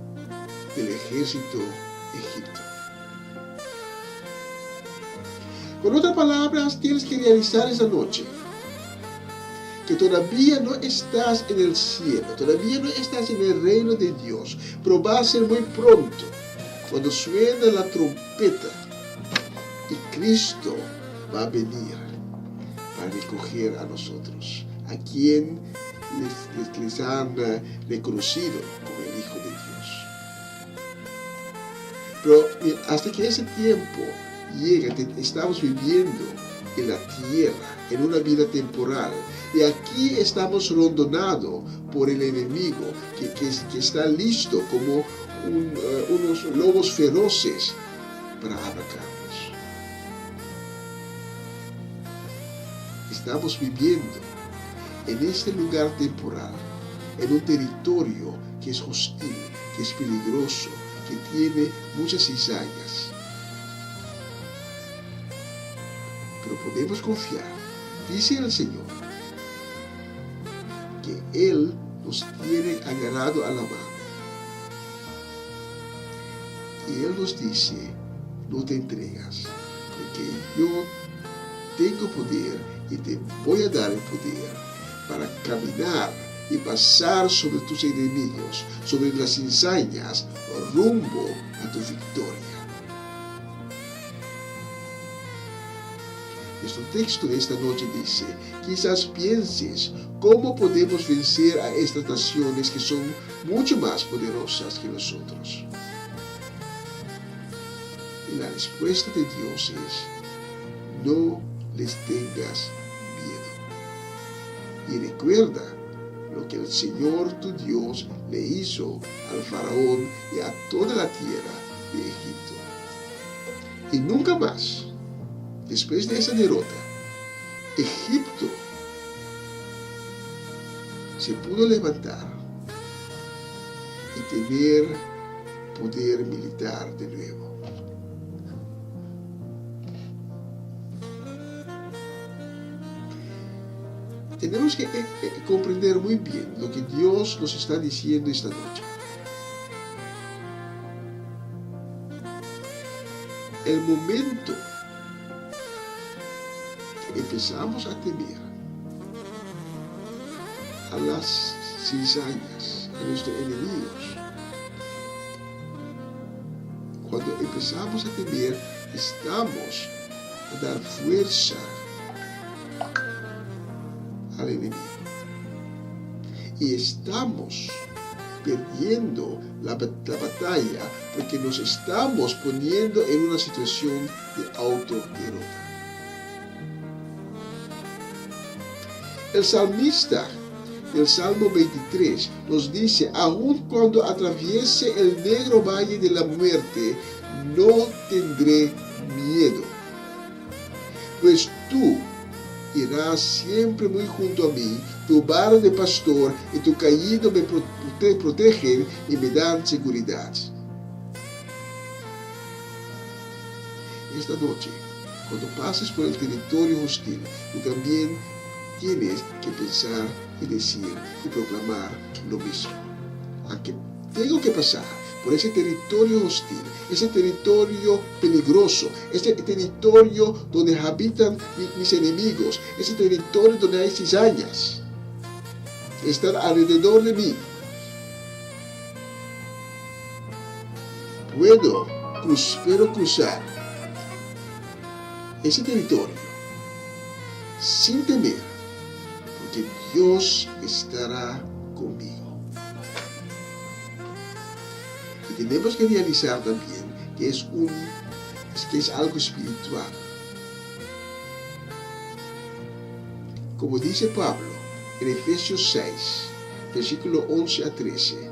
del ejército egipcio. Con otras palabras, tienes que realizar esa noche que todavía no estás en el cielo, todavía no estás en el reino de Dios, pero va a ser muy pronto, cuando suena la trompeta y Cristo va a venir para recoger a nosotros, a quien les han reconocido como el Hijo de Dios. Pero hasta que ese tiempo llega, estamos viviendo en la tierra, en una vida temporal, y aquí estamos rondonados por el enemigo que está listo como unos lobos feroces para atacarnos. Estamos viviendo en este lugar temporal, en un territorio que es hostil, que es peligroso, que tiene muchas cizañas. Pero podemos confiar, dice el Señor, que Él nos tiene agarrado a la mano. Y Él nos dice: no te entregas, porque yo tengo poder y te voy a dar el poder para caminar y pasar sobre tus enemigos, sobre las cizañas, rumbo a tu victoria. Nuestro texto de esta noche dice: quizás pienses cómo podemos vencer a estas naciones que son mucho más poderosas que nosotros. Y la respuesta de Dios es: no les tengas miedo. Y recuerda lo que el Señor tu Dios le hizo al faraón y a toda la tierra de Egipto. Y nunca más, después de esa derrota, Egipto se pudo levantar y tener poder militar de nuevo. Tenemos que comprender muy bien lo que Dios nos está diciendo esta noche. El momento que empezamos a temer a las cizañas, a nuestros enemigos, cuando empezamos a temer, estamos a dar fuerza al enemigo. Y estamos perdiendo la batalla porque nos estamos poniendo en una situación de autoderrota. El salmista del Salmo 23 nos dice: aun cuando atraviese el negro valle de la muerte, no tendré miedo, pues tú irás siempre muy junto a mí, tu vara de pastor y tu cayado me protegen y me dan seguridad. Esta noche, cuando pases por el territorio hostil, tú también tienes que pensar y decir y proclamar lo mismo. Aunque tengo que pasar por ese territorio hostil, ese territorio peligroso, ese territorio donde habitan mis enemigos, ese territorio donde hay cizañas, están alrededor de mí, puedo cruzar ese territorio sin temer, porque Dios estará conmigo. Y tenemos que realizar también que es algo espiritual. Como dice Pablo en Efesios 6, versículo 11 a 13,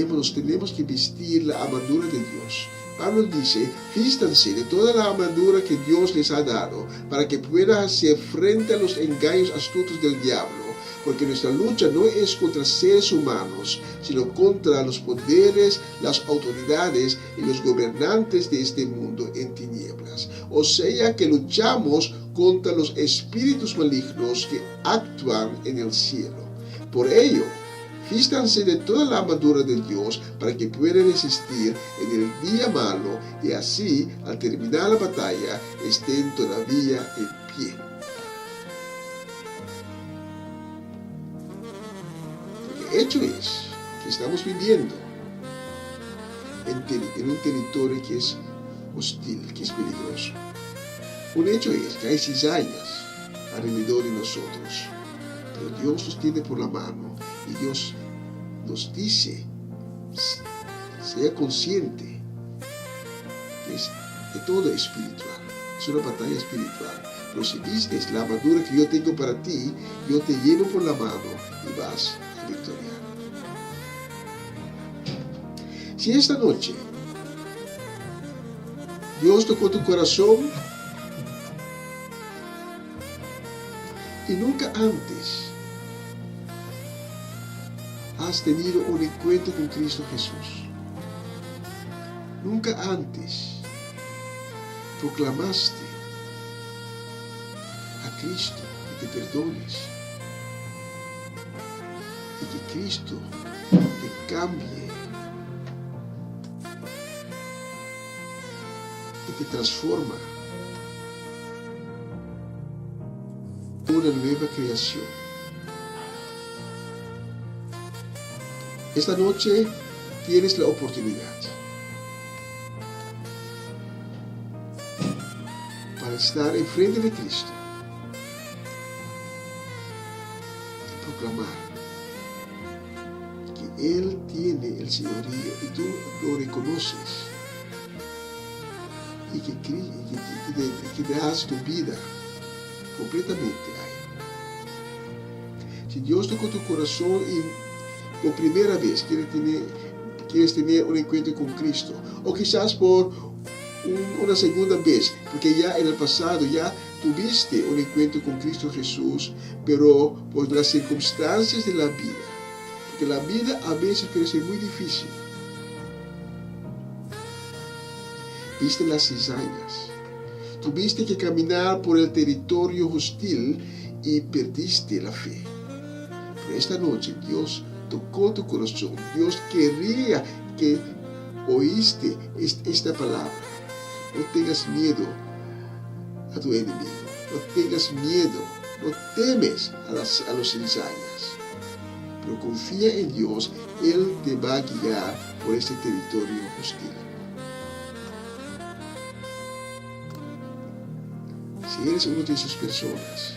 nos tenemos que vestir la armadura de Dios. Pablo dice: vístanse de toda la armadura que Dios les ha dado, para que puedan hacer frente a los engaños astutos del diablo, porque nuestra lucha no es contra seres humanos, sino contra los poderes, las autoridades y los gobernantes de este mundo en tinieblas. O sea que luchamos contra los espíritus malignos que actúan en el cielo. Por ello, vístanse de toda la armadura de Dios para que puedan resistir en el día malo y así, al terminar la batalla, estén todavía en pie. Porque hecho es que estamos viviendo en un territorio que es hostil, que es peligroso. Un hecho es que hay cizañas alrededor de nosotros, pero Dios nos tiene por la mano y Dios nos dice: sea consciente que todo es espiritual, es una batalla espiritual. Pero si vistes la armadura que yo tengo para ti, yo te llevo por la mano y vas a victoriar. Si esta noche Dios tocó tu corazón y nunca antes has tenido un encuentro con Cristo Jesús, nunca antes proclamaste a Cristo que te perdones y que Cristo te cambie y te transforma en una nueva creación. Esta noche tienes la oportunidad para estar enfrente de Cristo y proclamar que Él tiene el señorío y tú lo reconoces y que das tu vida completamente a Él. Si Dios tocó tu corazón y por primera vez quieres tener un encuentro con Cristo, o quizás por una segunda vez, porque ya en el pasado ya tuviste un encuentro con Cristo Jesús, pero por las circunstancias de la vida, porque la vida a veces puede ser muy difícil. Viste las cizañas, tuviste que caminar por el territorio hostil y perdiste la fe. Pero esta noche Dios tocó tu corazón. Dios quería que oíste esta palabra. No tengas miedo a tu enemigo. No tengas miedo. No temes a los cizañas. Pero confía en Dios. Él te va a guiar por este territorio hostil. Si eres una de esas personas,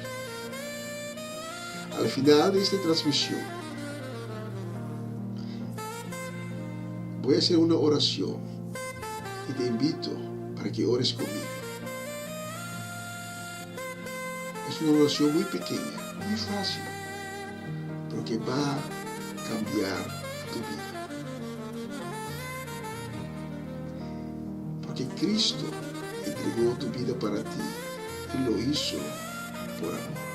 al final de esta transmisión, voy a hacer una oración y te invito para que ores conmigo. Es una oración muy pequeña, muy fácil, pero que va a cambiar tu vida. Porque Cristo entregó tu vida para ti y lo hizo por amor.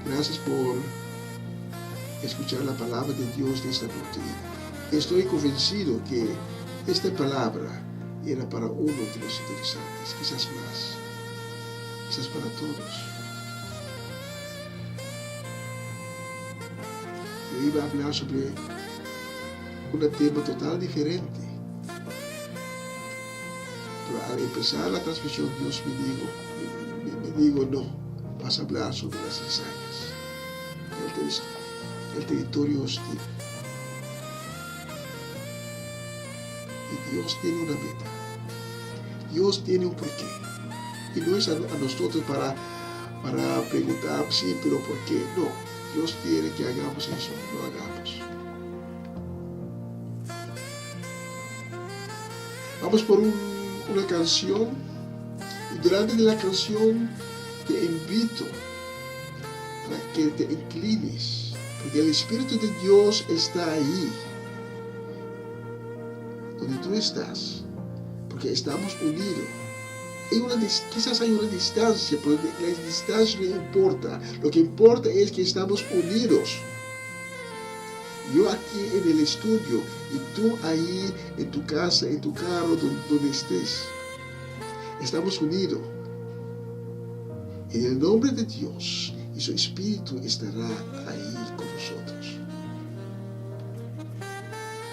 Gracias por escuchar la palabra de Dios de esta noche. Estoy convencido que esta palabra era para uno de los interesantes, quizás más, quizás para todos. Yo iba a hablar sobre un tema total diferente. Pero al empezar la transmisión, Dios me dijo, no, vas a hablar sobre las cizañas, el territorio hostil. Y Dios tiene una meta, Dios tiene un porqué. Y no es a nosotros para preguntar, sí, pero ¿por qué? No, Dios quiere que hagamos eso, lo hagamos. Vamos por una canción, y durante la canción te invito a que te inclines, porque el Espíritu de Dios está ahí, donde tú estás, porque estamos unidos. Quizás hay una distancia, pero la distancia no importa. Lo que importa es que estamos unidos. Yo aquí en el estudio y tú ahí en tu casa, en tu carro, donde estés. Estamos unidos. En el nombre de Dios, y su Espíritu estará ahí con nosotros.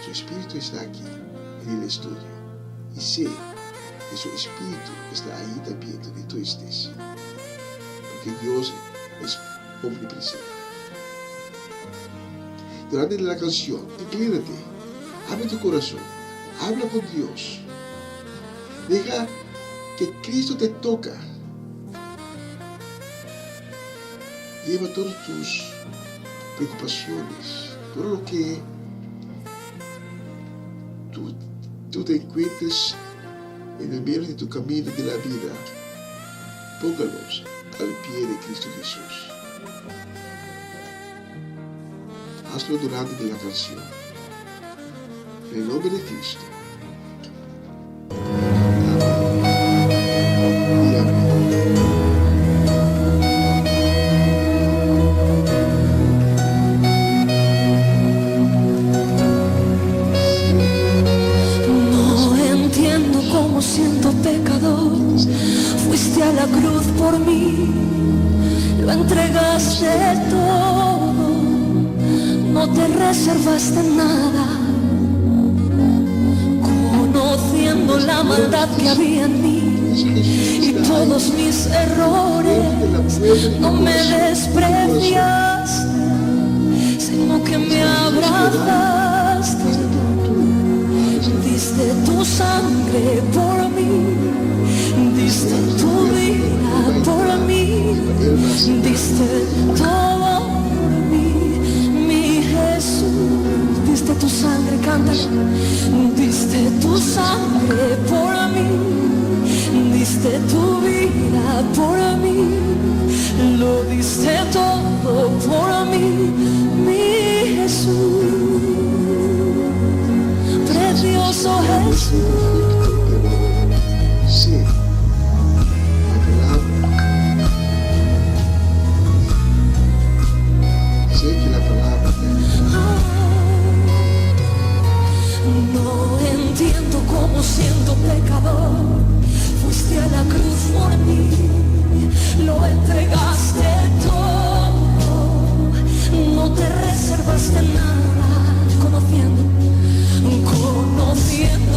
Su Espíritu está aquí en el estudio. Y sé que su Espíritu está ahí también donde tú estés. Porque Dios es omnipresente. Durante la canción, inclínate, abre tu corazón, habla con Dios. Deja que Cristo te toca. Lleva todas tus preocupaciones, todo lo que tú te encuentres en el medio de tu camino de la vida, póngalos al pie de Cristo Jesús. Hazlo durante la canción. En el nombre de Cristo. Amén. Y amén. No entiendo cómo, siendo pecador, fuiste a la cruz por mí, lo entregaste todo. No te reservaste nada, conociendo la maldad que había en mí y todos mis errores. No me despreciaste, sino que me abrazaste. Diste tu sangre por mí, diste tu vida por mí, diste todo. Diste tu sangre, cántalo. Diste tu sangre por mí, diste tu vida por mí, lo diste todo por mí, mi Jesús, precioso Jesús. Sí, entiendo cómo siendo pecador fuiste a la cruz por mí, lo entregaste todo, no te reservaste nada, conociendo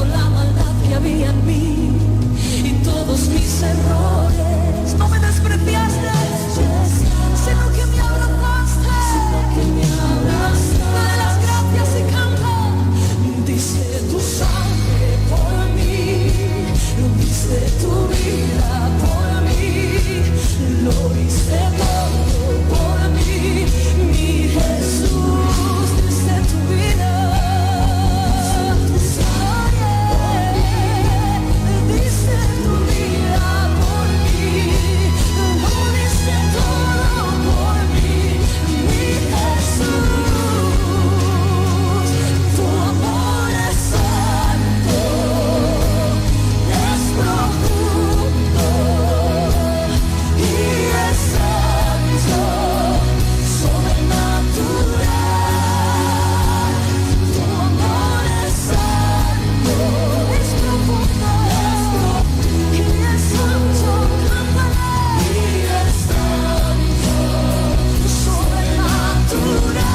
la maldad que había en mí y todos mis errores. No me despreciaste, sino que me abrazaste, me das las gracias y canta. Diste tu sangre por mí, diste tu vida por mí, lo diste todo por mí, mi Jesús, diste tu vida. Diste tu vida por mí, lo diste todo por mí, mi Jesús. Tu amor es santo, es profundo y es santo, sobrenatural. Tu amor es santo, es profundo y es santo, cántale. Y es santo, sobrenatural,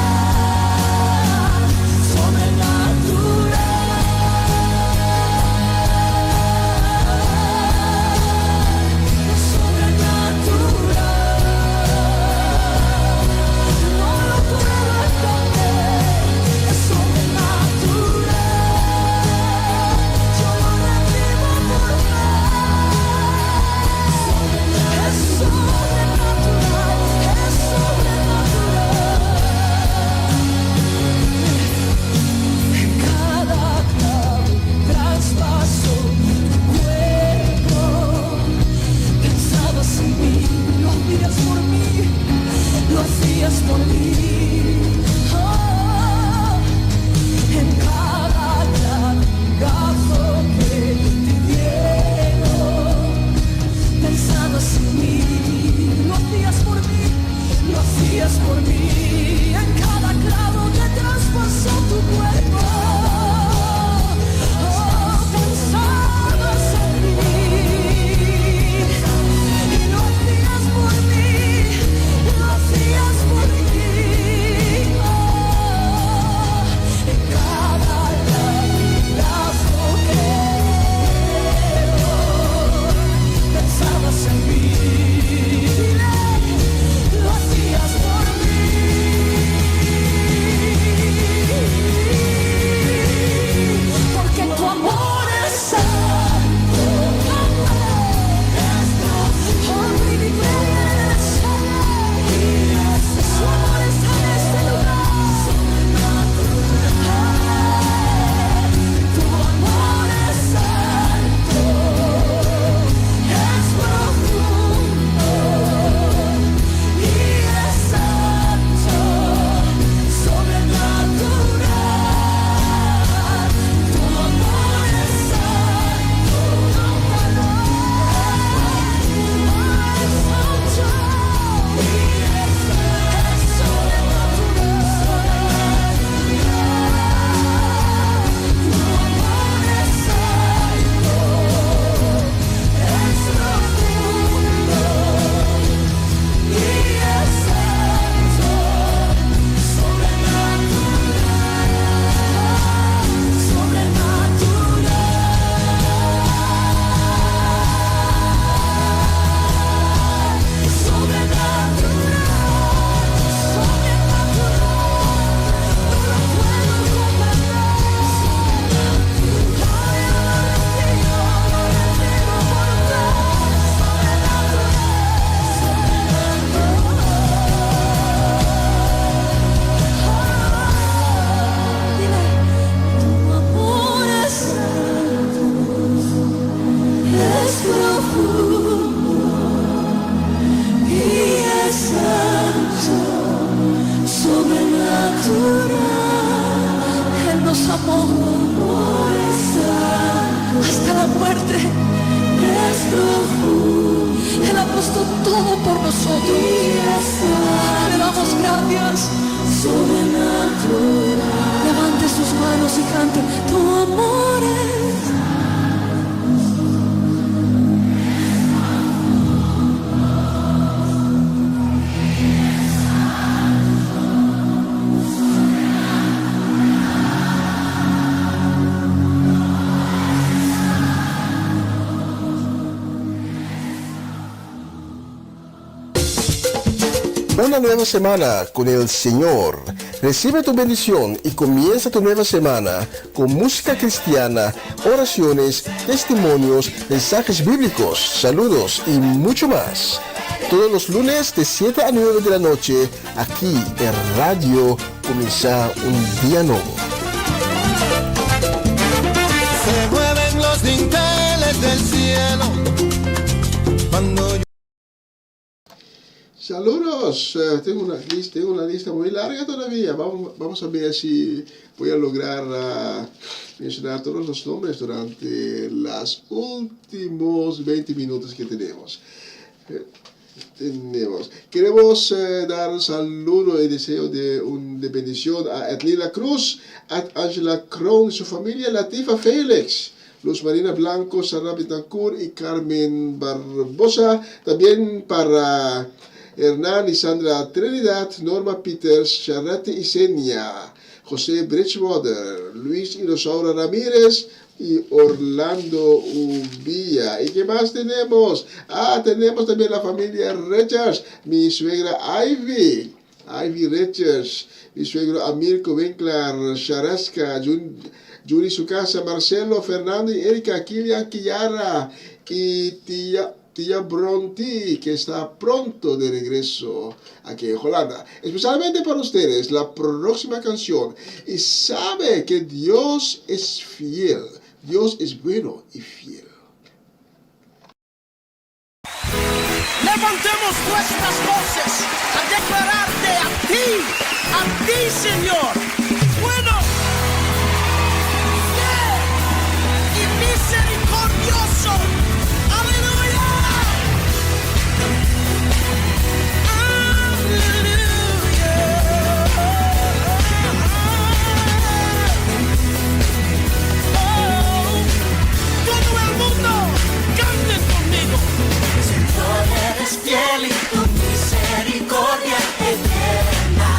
no lo puedo entender, es sobrenatural, yo lo recibo por fe. Es sobrenatural, es sobrenatural. En cada clavo traspaso tu cuerpo, pensabas en mí, lo hacías por mí, lo hacías por mí. Oh, en cada latigazo que te dieron, pensabas en mí, lo hacías por mí, lo hacías por mí. En cada clavo que traspasó tu cuerpo, oh, pensabas en mí y lo hacías por mí, lo hacías por mí. Oh, en cada latigazo que pensabas en mí, lo hacías por mí. Porque tu amor es santo, oh, mi vida es sana, su amor está en este lugar. Tu amor es santo, es profundo y es santo, sobrenatural. Tu amor es santo, cántalo. Es santo y es sobrenatural. Tu amor es santo, es profundo y es santo, sobrenatural, Él nos amó hasta la muerte. Él ha puesto todo por nosotros. Le damos gracias. Levante sus manos y cante. Tu amor es una nueva semana con el Señor. Recibe tu bendición y comienza tu nueva semana con música cristiana, oraciones, testimonios, mensajes bíblicos, saludos y mucho más. Todos los lunes de 7 a 9 de la noche, aquí en Radio Comienza un Día Nuevo. Se mueven los dinteles del cielo cuando yo... Saludos, tengo una lista muy larga todavía. Vamos a ver si voy a lograr mencionar todos los nombres durante los últimos 20 minutos que tenemos. Queremos dar saludo y deseo de bendición a Edlila Cruz, a Angela Krohn y su familia, Latifa Félix, Luz Marina Blanco, Sara Betancourt y Carmen Barbosa. También para Hernán y Sandra Trinidad, Norma Peters, Charlotte y Senia, José Bridgewater, Luis y Rosaura Ramírez y Orlando Ubilla. ¿Y qué más tenemos? Tenemos también la familia Richards, mi suegra Ivy Richards, mi suegro Amirko Winkler, Sharaska, Yuri Sukasa, Marcelo, Fernando y Erika, Kilian Kiara y Tía Bronti, que está pronto de regreso aquí en Holanda. Especialmente para ustedes, la próxima canción. Y sabe que Dios es fiel. Dios es bueno y fiel. Levantemos nuestras voces a declararte a ti, Señor, bueno, fiel y misericordioso. ¡Aleluya! Todo el mundo, canten conmigo. Señor, eres fiel y tu misericordia eterna.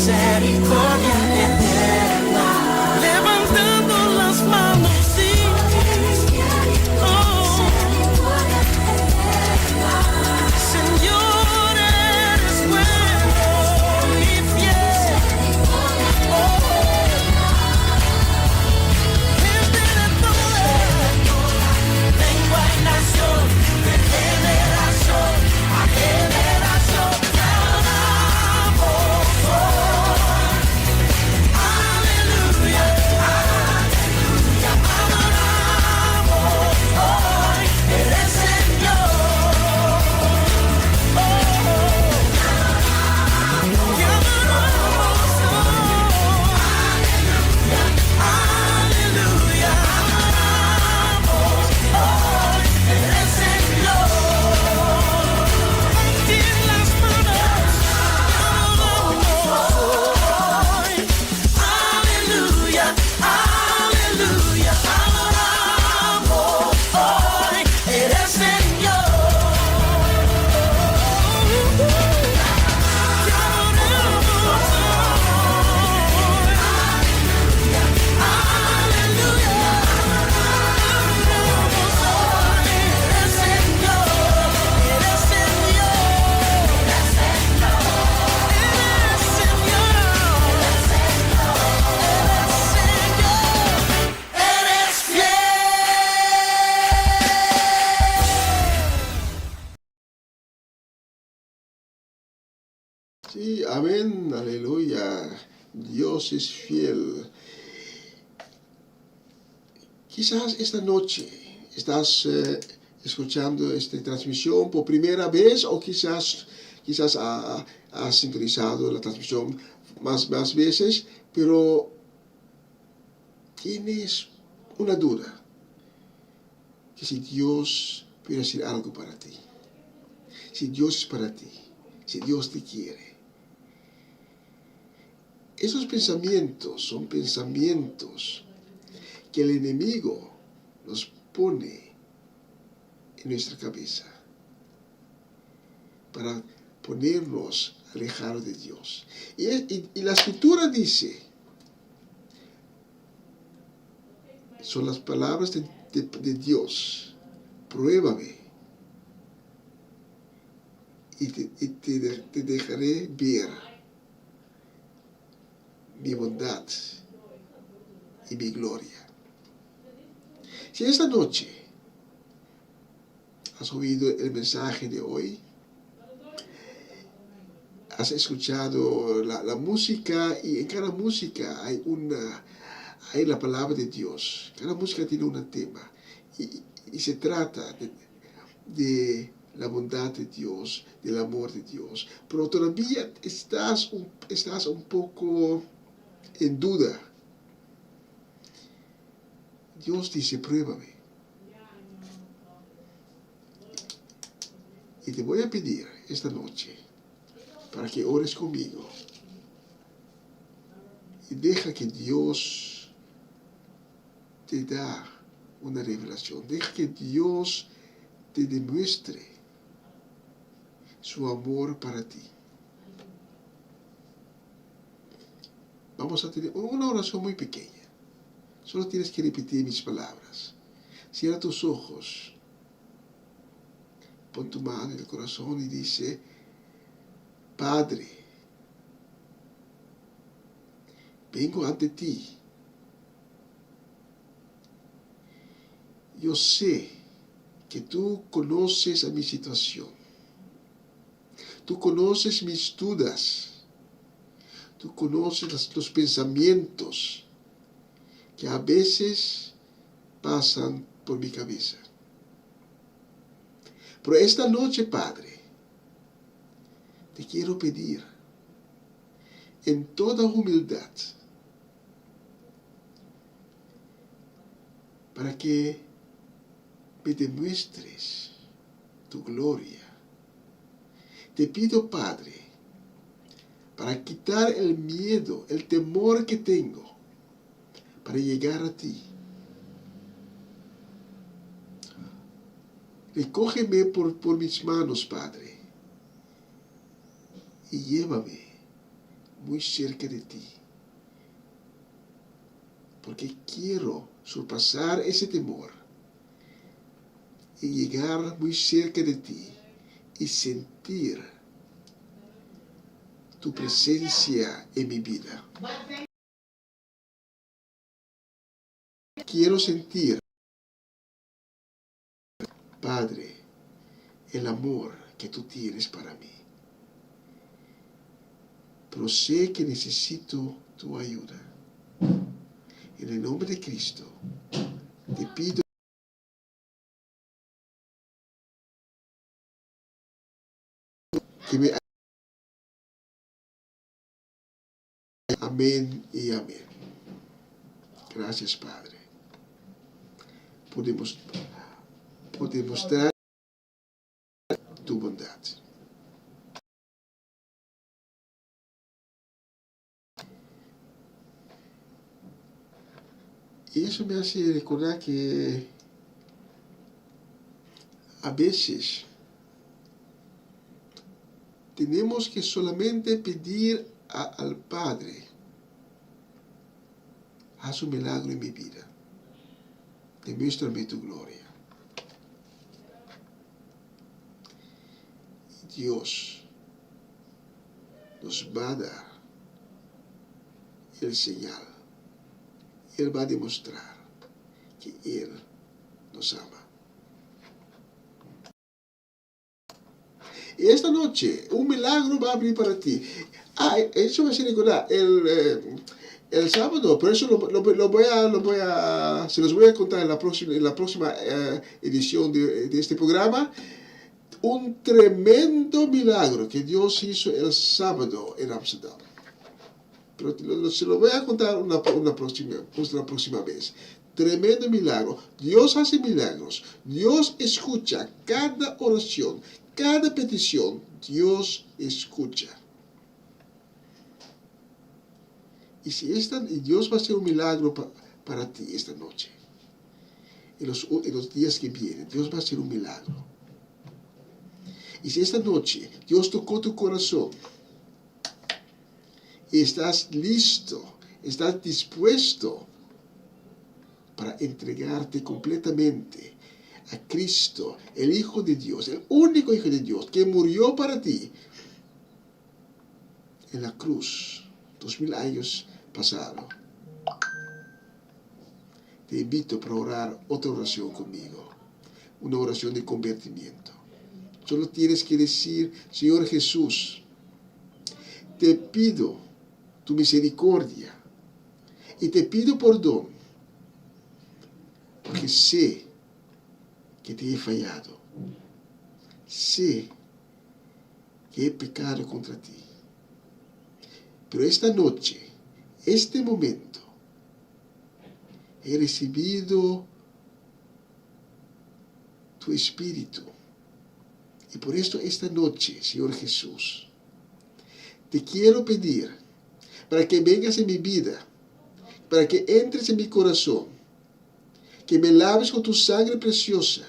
misericordia eterna. Levantando las manos, sí. Oh, Señor, eres bueno y fiel. Desde de toda lengua y nación, de generación a generación, te alabamos hoy. Aleluya, aleluya, adoramos hoy. Eres Señor. Te adoramos hoy. Aleluya, adoramos hoy. Eres Señor. Aquí en las manos adoramos hoy. Aleluya, aleluya, adoramos hoy. Eres Señor. Te adoramos hoy. Aleluya, adoramos hoy. Eres Señor, eres Señor, eres Señor, eres fiel. Sí, amén, aleluya. Dios es fiel. Quizás esta noche estás escuchando esta transmisión por primera vez o quizás has sintonizado la transmisión más veces, pero tienes una duda que si Dios puede hacer algo para ti, si Dios es para ti, si Dios te quiere. Esos pensamientos son pensamientos que el enemigo nos pone en nuestra cabeza para ponernos alejados de Dios. Y la escritura dice, son las palabras de Dios, pruébame y te dejaré ver mi bondad y mi gloria. Si esta noche has oído el mensaje de hoy, has escuchado la música, y en cada música hay la palabra de Dios. Cada música tiene un tema y se trata de la bondad de Dios, del amor de Dios. Pero todavía estás un poco en duda. Dios dice, pruébame. Y te voy a pedir esta noche para que ores conmigo. Y deja que Dios te da una revelación. Deja que Dios te demuestre su amor para ti. Vamos a tener una oración muy pequeña. Solo tienes que repetir mis palabras. Cierra tus ojos. Pon tu mano en el corazón y dice, Padre, vengo ante ti. Yo sé que tú conoces a mi situación. Tú conoces mis dudas. Tú conoces los pensamientos que a veces pasan por mi cabeza. Pero esta noche, Padre, te quiero pedir en toda humildad para que me demuestres tu gloria. Te pido, Padre, para quitar el miedo, el temor que tengo para llegar a ti. Recógeme por mis manos, Padre, y llévame muy cerca de ti. Porque quiero surpasar ese temor y llegar muy cerca de ti y sentir tu presencia en mi vida. Quiero sentir, Padre, el amor que tú tienes para mí. Pero sé que necesito tu ayuda. En el nombre de Cristo, te pido que me... Amén y amén. Gracias, Padre, por demostrar tu bondad. Y eso me hace recordar que a veces tenemos que solamente pedir al Padre, haz un milagro en mi vida, demuéstrame tu gloria. Y Dios nos va a dar el señal. Él va a demostrar que Él nos ama. Y esta noche un milagro va a abrir para ti. Eso me hace recordar el sábado, por eso se los voy a contar en la próxima edición de este programa. Un tremendo milagro que Dios hizo el sábado en Amsterdam. Pero se lo voy a contar una próxima vez. Tremendo milagro. Dios hace milagros. Dios escucha cada oración, cada petición. Dios escucha. Y Dios va a hacer un milagro para ti esta noche. En los días que vienen, Dios va a hacer un milagro. Y si esta noche Dios tocó tu corazón, y estás listo, estás dispuesto para entregarte completamente a Cristo, el Hijo de Dios, el único Hijo de Dios, que murió para ti en la cruz, 2000 años pasaron. Te invito para orar otra oración conmigo, una oración de convertimiento. Solo tienes que decir: Señor Jesús, te pido tu misericordia y te pido perdón, porque sé que te he fallado, sé que he pecado contra ti. Pero esta noche, este momento, he recibido tu Espíritu. Y por esto esta noche, Señor Jesús, te quiero pedir para que vengas en mi vida, para que entres en mi corazón, que me laves con tu sangre preciosa.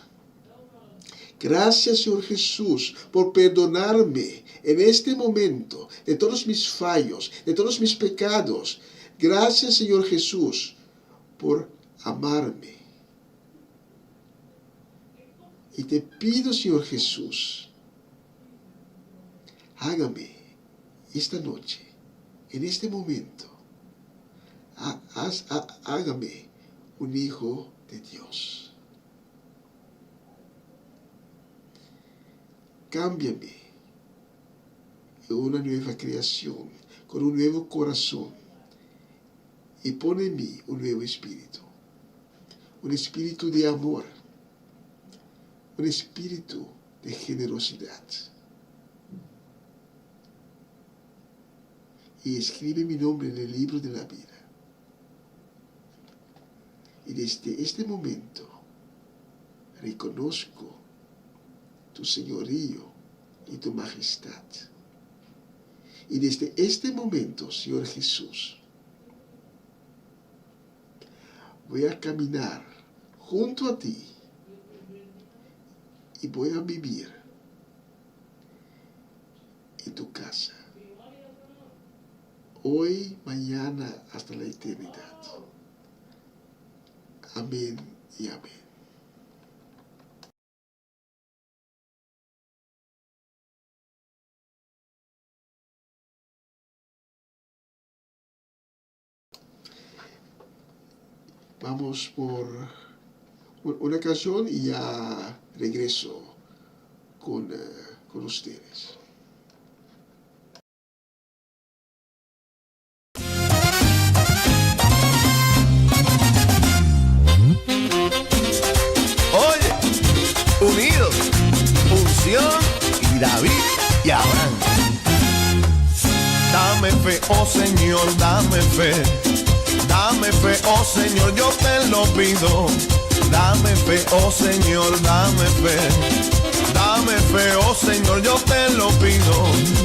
Gracias, Señor Jesús, por perdonarme en este momento de todos mis fallos, de todos mis pecados. Gracias, Señor Jesús, por amarme. Y te pido, Señor Jesús, hágame esta noche, en este momento, hágame un hijo de Dios. Cámbiame en una nueva creación, con un nuevo corazón, y pon en mí un nuevo espíritu, un espíritu de amor, un espíritu de generosidad. Y escribe mi nombre en el libro de la vida. Y desde este momento reconozco tu señorío y tu majestad. Y desde este momento, Señor Jesús, voy a caminar junto a ti y voy a vivir en tu casa. hoy, mañana, hasta la eternidad. Amén y amén. Vamos por una canción y ya regreso con ustedes. Oye, unidos, unción y David y Abraham. Dame fe, oh Señor, dame fe. Dame fe, oh Señor, yo te lo pido. Dame fe, oh Señor, dame fe. Dame fe, oh Señor, yo te lo pido.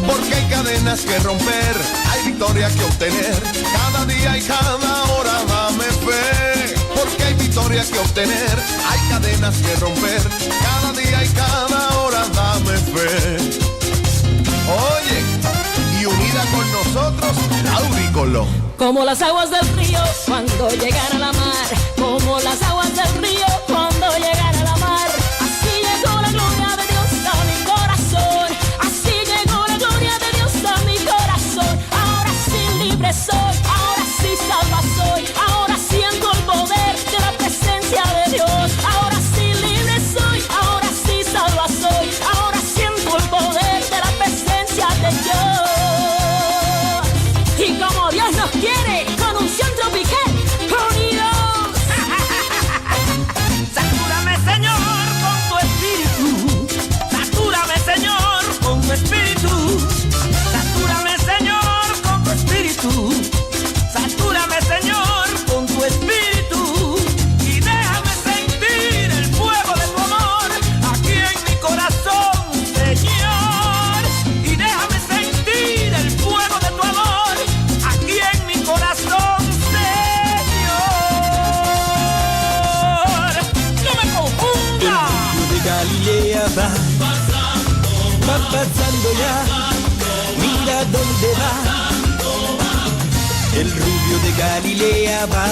Porque hay cadenas que romper, hay victoria que obtener. Cada día y cada hora dame fe. Porque hay victoria que obtener, hay cadenas que romper. Cada día y cada hora dame fe. Oye, y unida con nosotros, Lauri Colón. Como las aguas del río cuando llegan a la mar, como las aguas del río cuando llegan a la mar. Así llegó la gloria de Dios a mi corazón, así llegó la gloria de Dios a mi corazón. Ahora sí libre soy, ahora sí salva soy, ahora siento el poder de la presencia de Dios. Ahora sí libre soy, ahora sí salva soy, ahora siento el poder de la presencia de Dios. Y como Dios nos quiere, con unción tropical, unidos. Satúrame, Señor, con tu espíritu. Satúrame, Señor, con tu espíritu. Satúrame, Señor, con tu espíritu. Satúrame, Señor, con tu espíritu. Y déjame sentir el fuego de tu amor aquí en mi corazón, Señor. Y déjame sentir el fuego de tu amor aquí en mi corazón, Señor. No me confunda. El río de Galilea va pasando ya, mira dónde va. El rubio de Galilea va,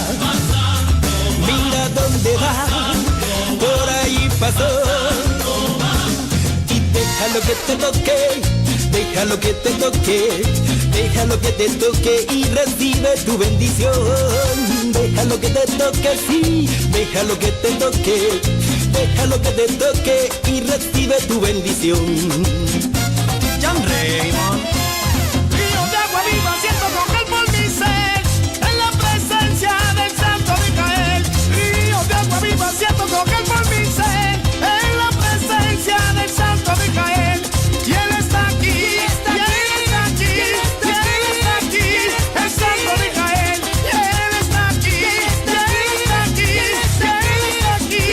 mira dónde va, por ahí pasó. Y déjalo que te toque, déjalo que te toque, déjalo que te toque y recibe tu bendición. Déjalo que te toque, sí, déjalo que te toque, déjalo que te toque y recibe tu bendición. John Raymond. Río de agua viva siento correr por mi ser, en la presencia del Santo Micael. Río de agua viva siento correr por mi ser, en la presencia del Santo Micael. Y Él está aquí, y Él está aquí, y Él está aquí, el Santo Micael. Y Él está aquí, y Él está aquí, y Él está aquí,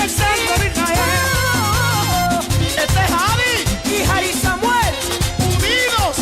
el Santo Micael. Este es Javi y Jari Samuel, unidos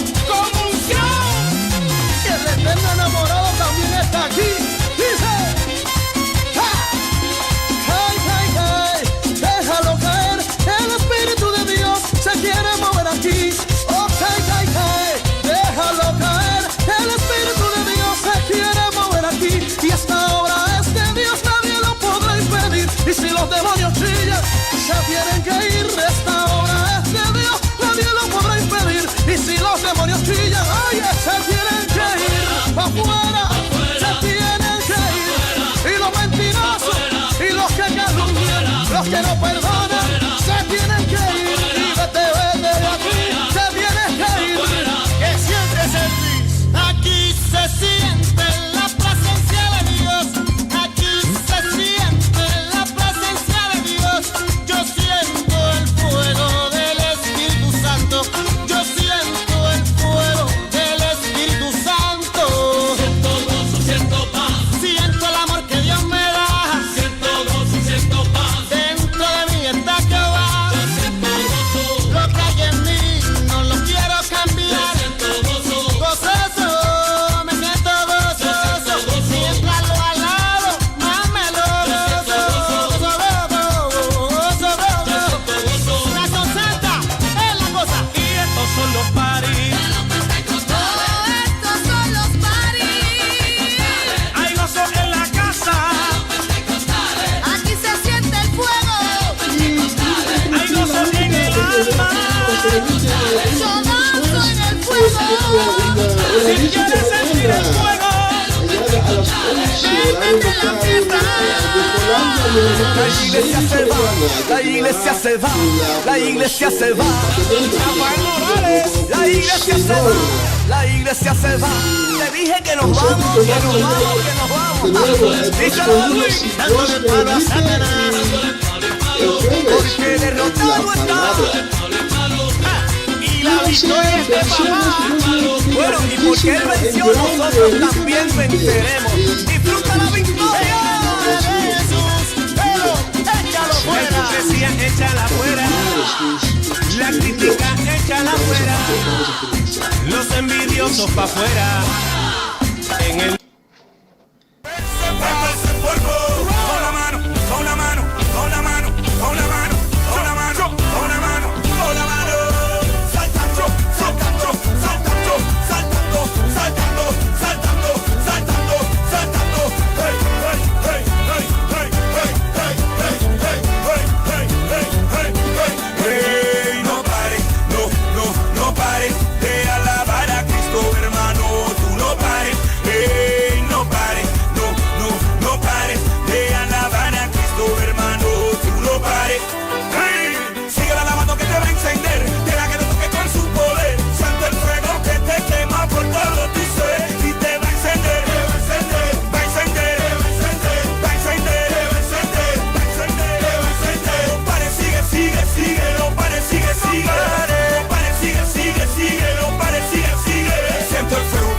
dice que mañana, mañana a las 11, horario local, La iglesia se va, la iglesia se va, la iglesia se va. Rafael Morales, la iglesia se va, la iglesia se va. Te dije que nos vamos, que nos vamos, que nos vamos. Díselo, Luis, dándole palo a Satanás. Porque derrotado está. Y la victoria es de papá. Bueno, y porque él venció, nosotros también venceremos. Disfruta la victoria. La hipocresía, échala fuera. La crítica, échala fuera. Los envidiosos pa' afuera. En el con la mano, con la mano, con la mano, con la mano, con la mano, con la mano, con la mano. Saltando, saltando, saltando, saltando, saltando, saltando, saltando, saltando. Hey, hey, hey, hey, hey, hey, hey, hey, hey. Hey, no pares, no pares de alabar a Cristo, hermano, tú no pares. Hey, no pares, no pares de alabar a Cristo, hermano, tú no pares. Hey, sigue alabando que te va a encender, deja que te toque con su poder. Santo el fuego que te quema por todo tu ser y te va a encender, va a encender, va a encender, va a encender, va a encender, va a encender, va a encender. No pares, sigue, sigue, sigue, no pares, sigue, sigue, no pares, sigue, sigue, sigue, no pares, sigue, sigue. Siento el fuego,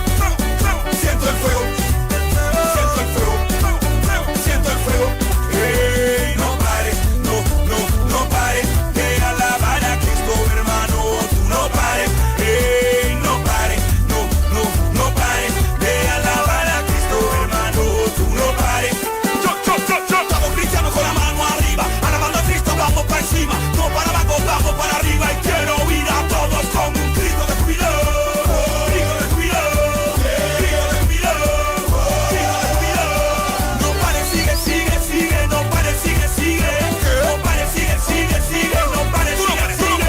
siento el fuego, siento el fuego, siento el fuego. Hey, no pares, no pares de alabar a Cristo, hermano, tú no pares. Hey, no pares, no pares de alabar a Cristo, hermano, tú no pares. Estamos cristianos con la mano arriba, alabando a Cristo, vamos para encima, no para abajo, vamos para arriba. Y quiero oír a todos con un grito de jubileo, grito de jubileo, grito de jubileo, grito de jubileo. No pares, sigue, sigue, sigue, no pares, sigue, sigue, no pares, sigue, sigue, sigue, no pares, sigue, sigue.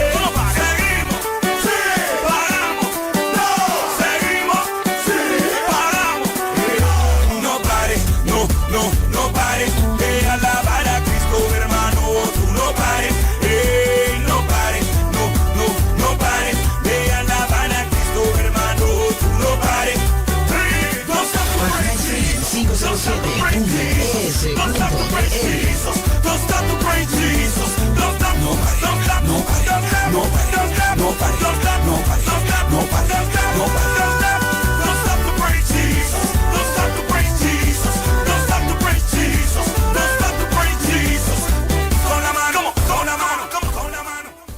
Seguimos, sí, paramos, no, seguimos, sí, paramos. No pares, no pares de alabar a Cristo, hermano, tú no pares. Hey, no pares, no pares de alabar a Cristo, hermano, tú no pares. Hey, no seas crazy, no seas crazy, no seas crazy.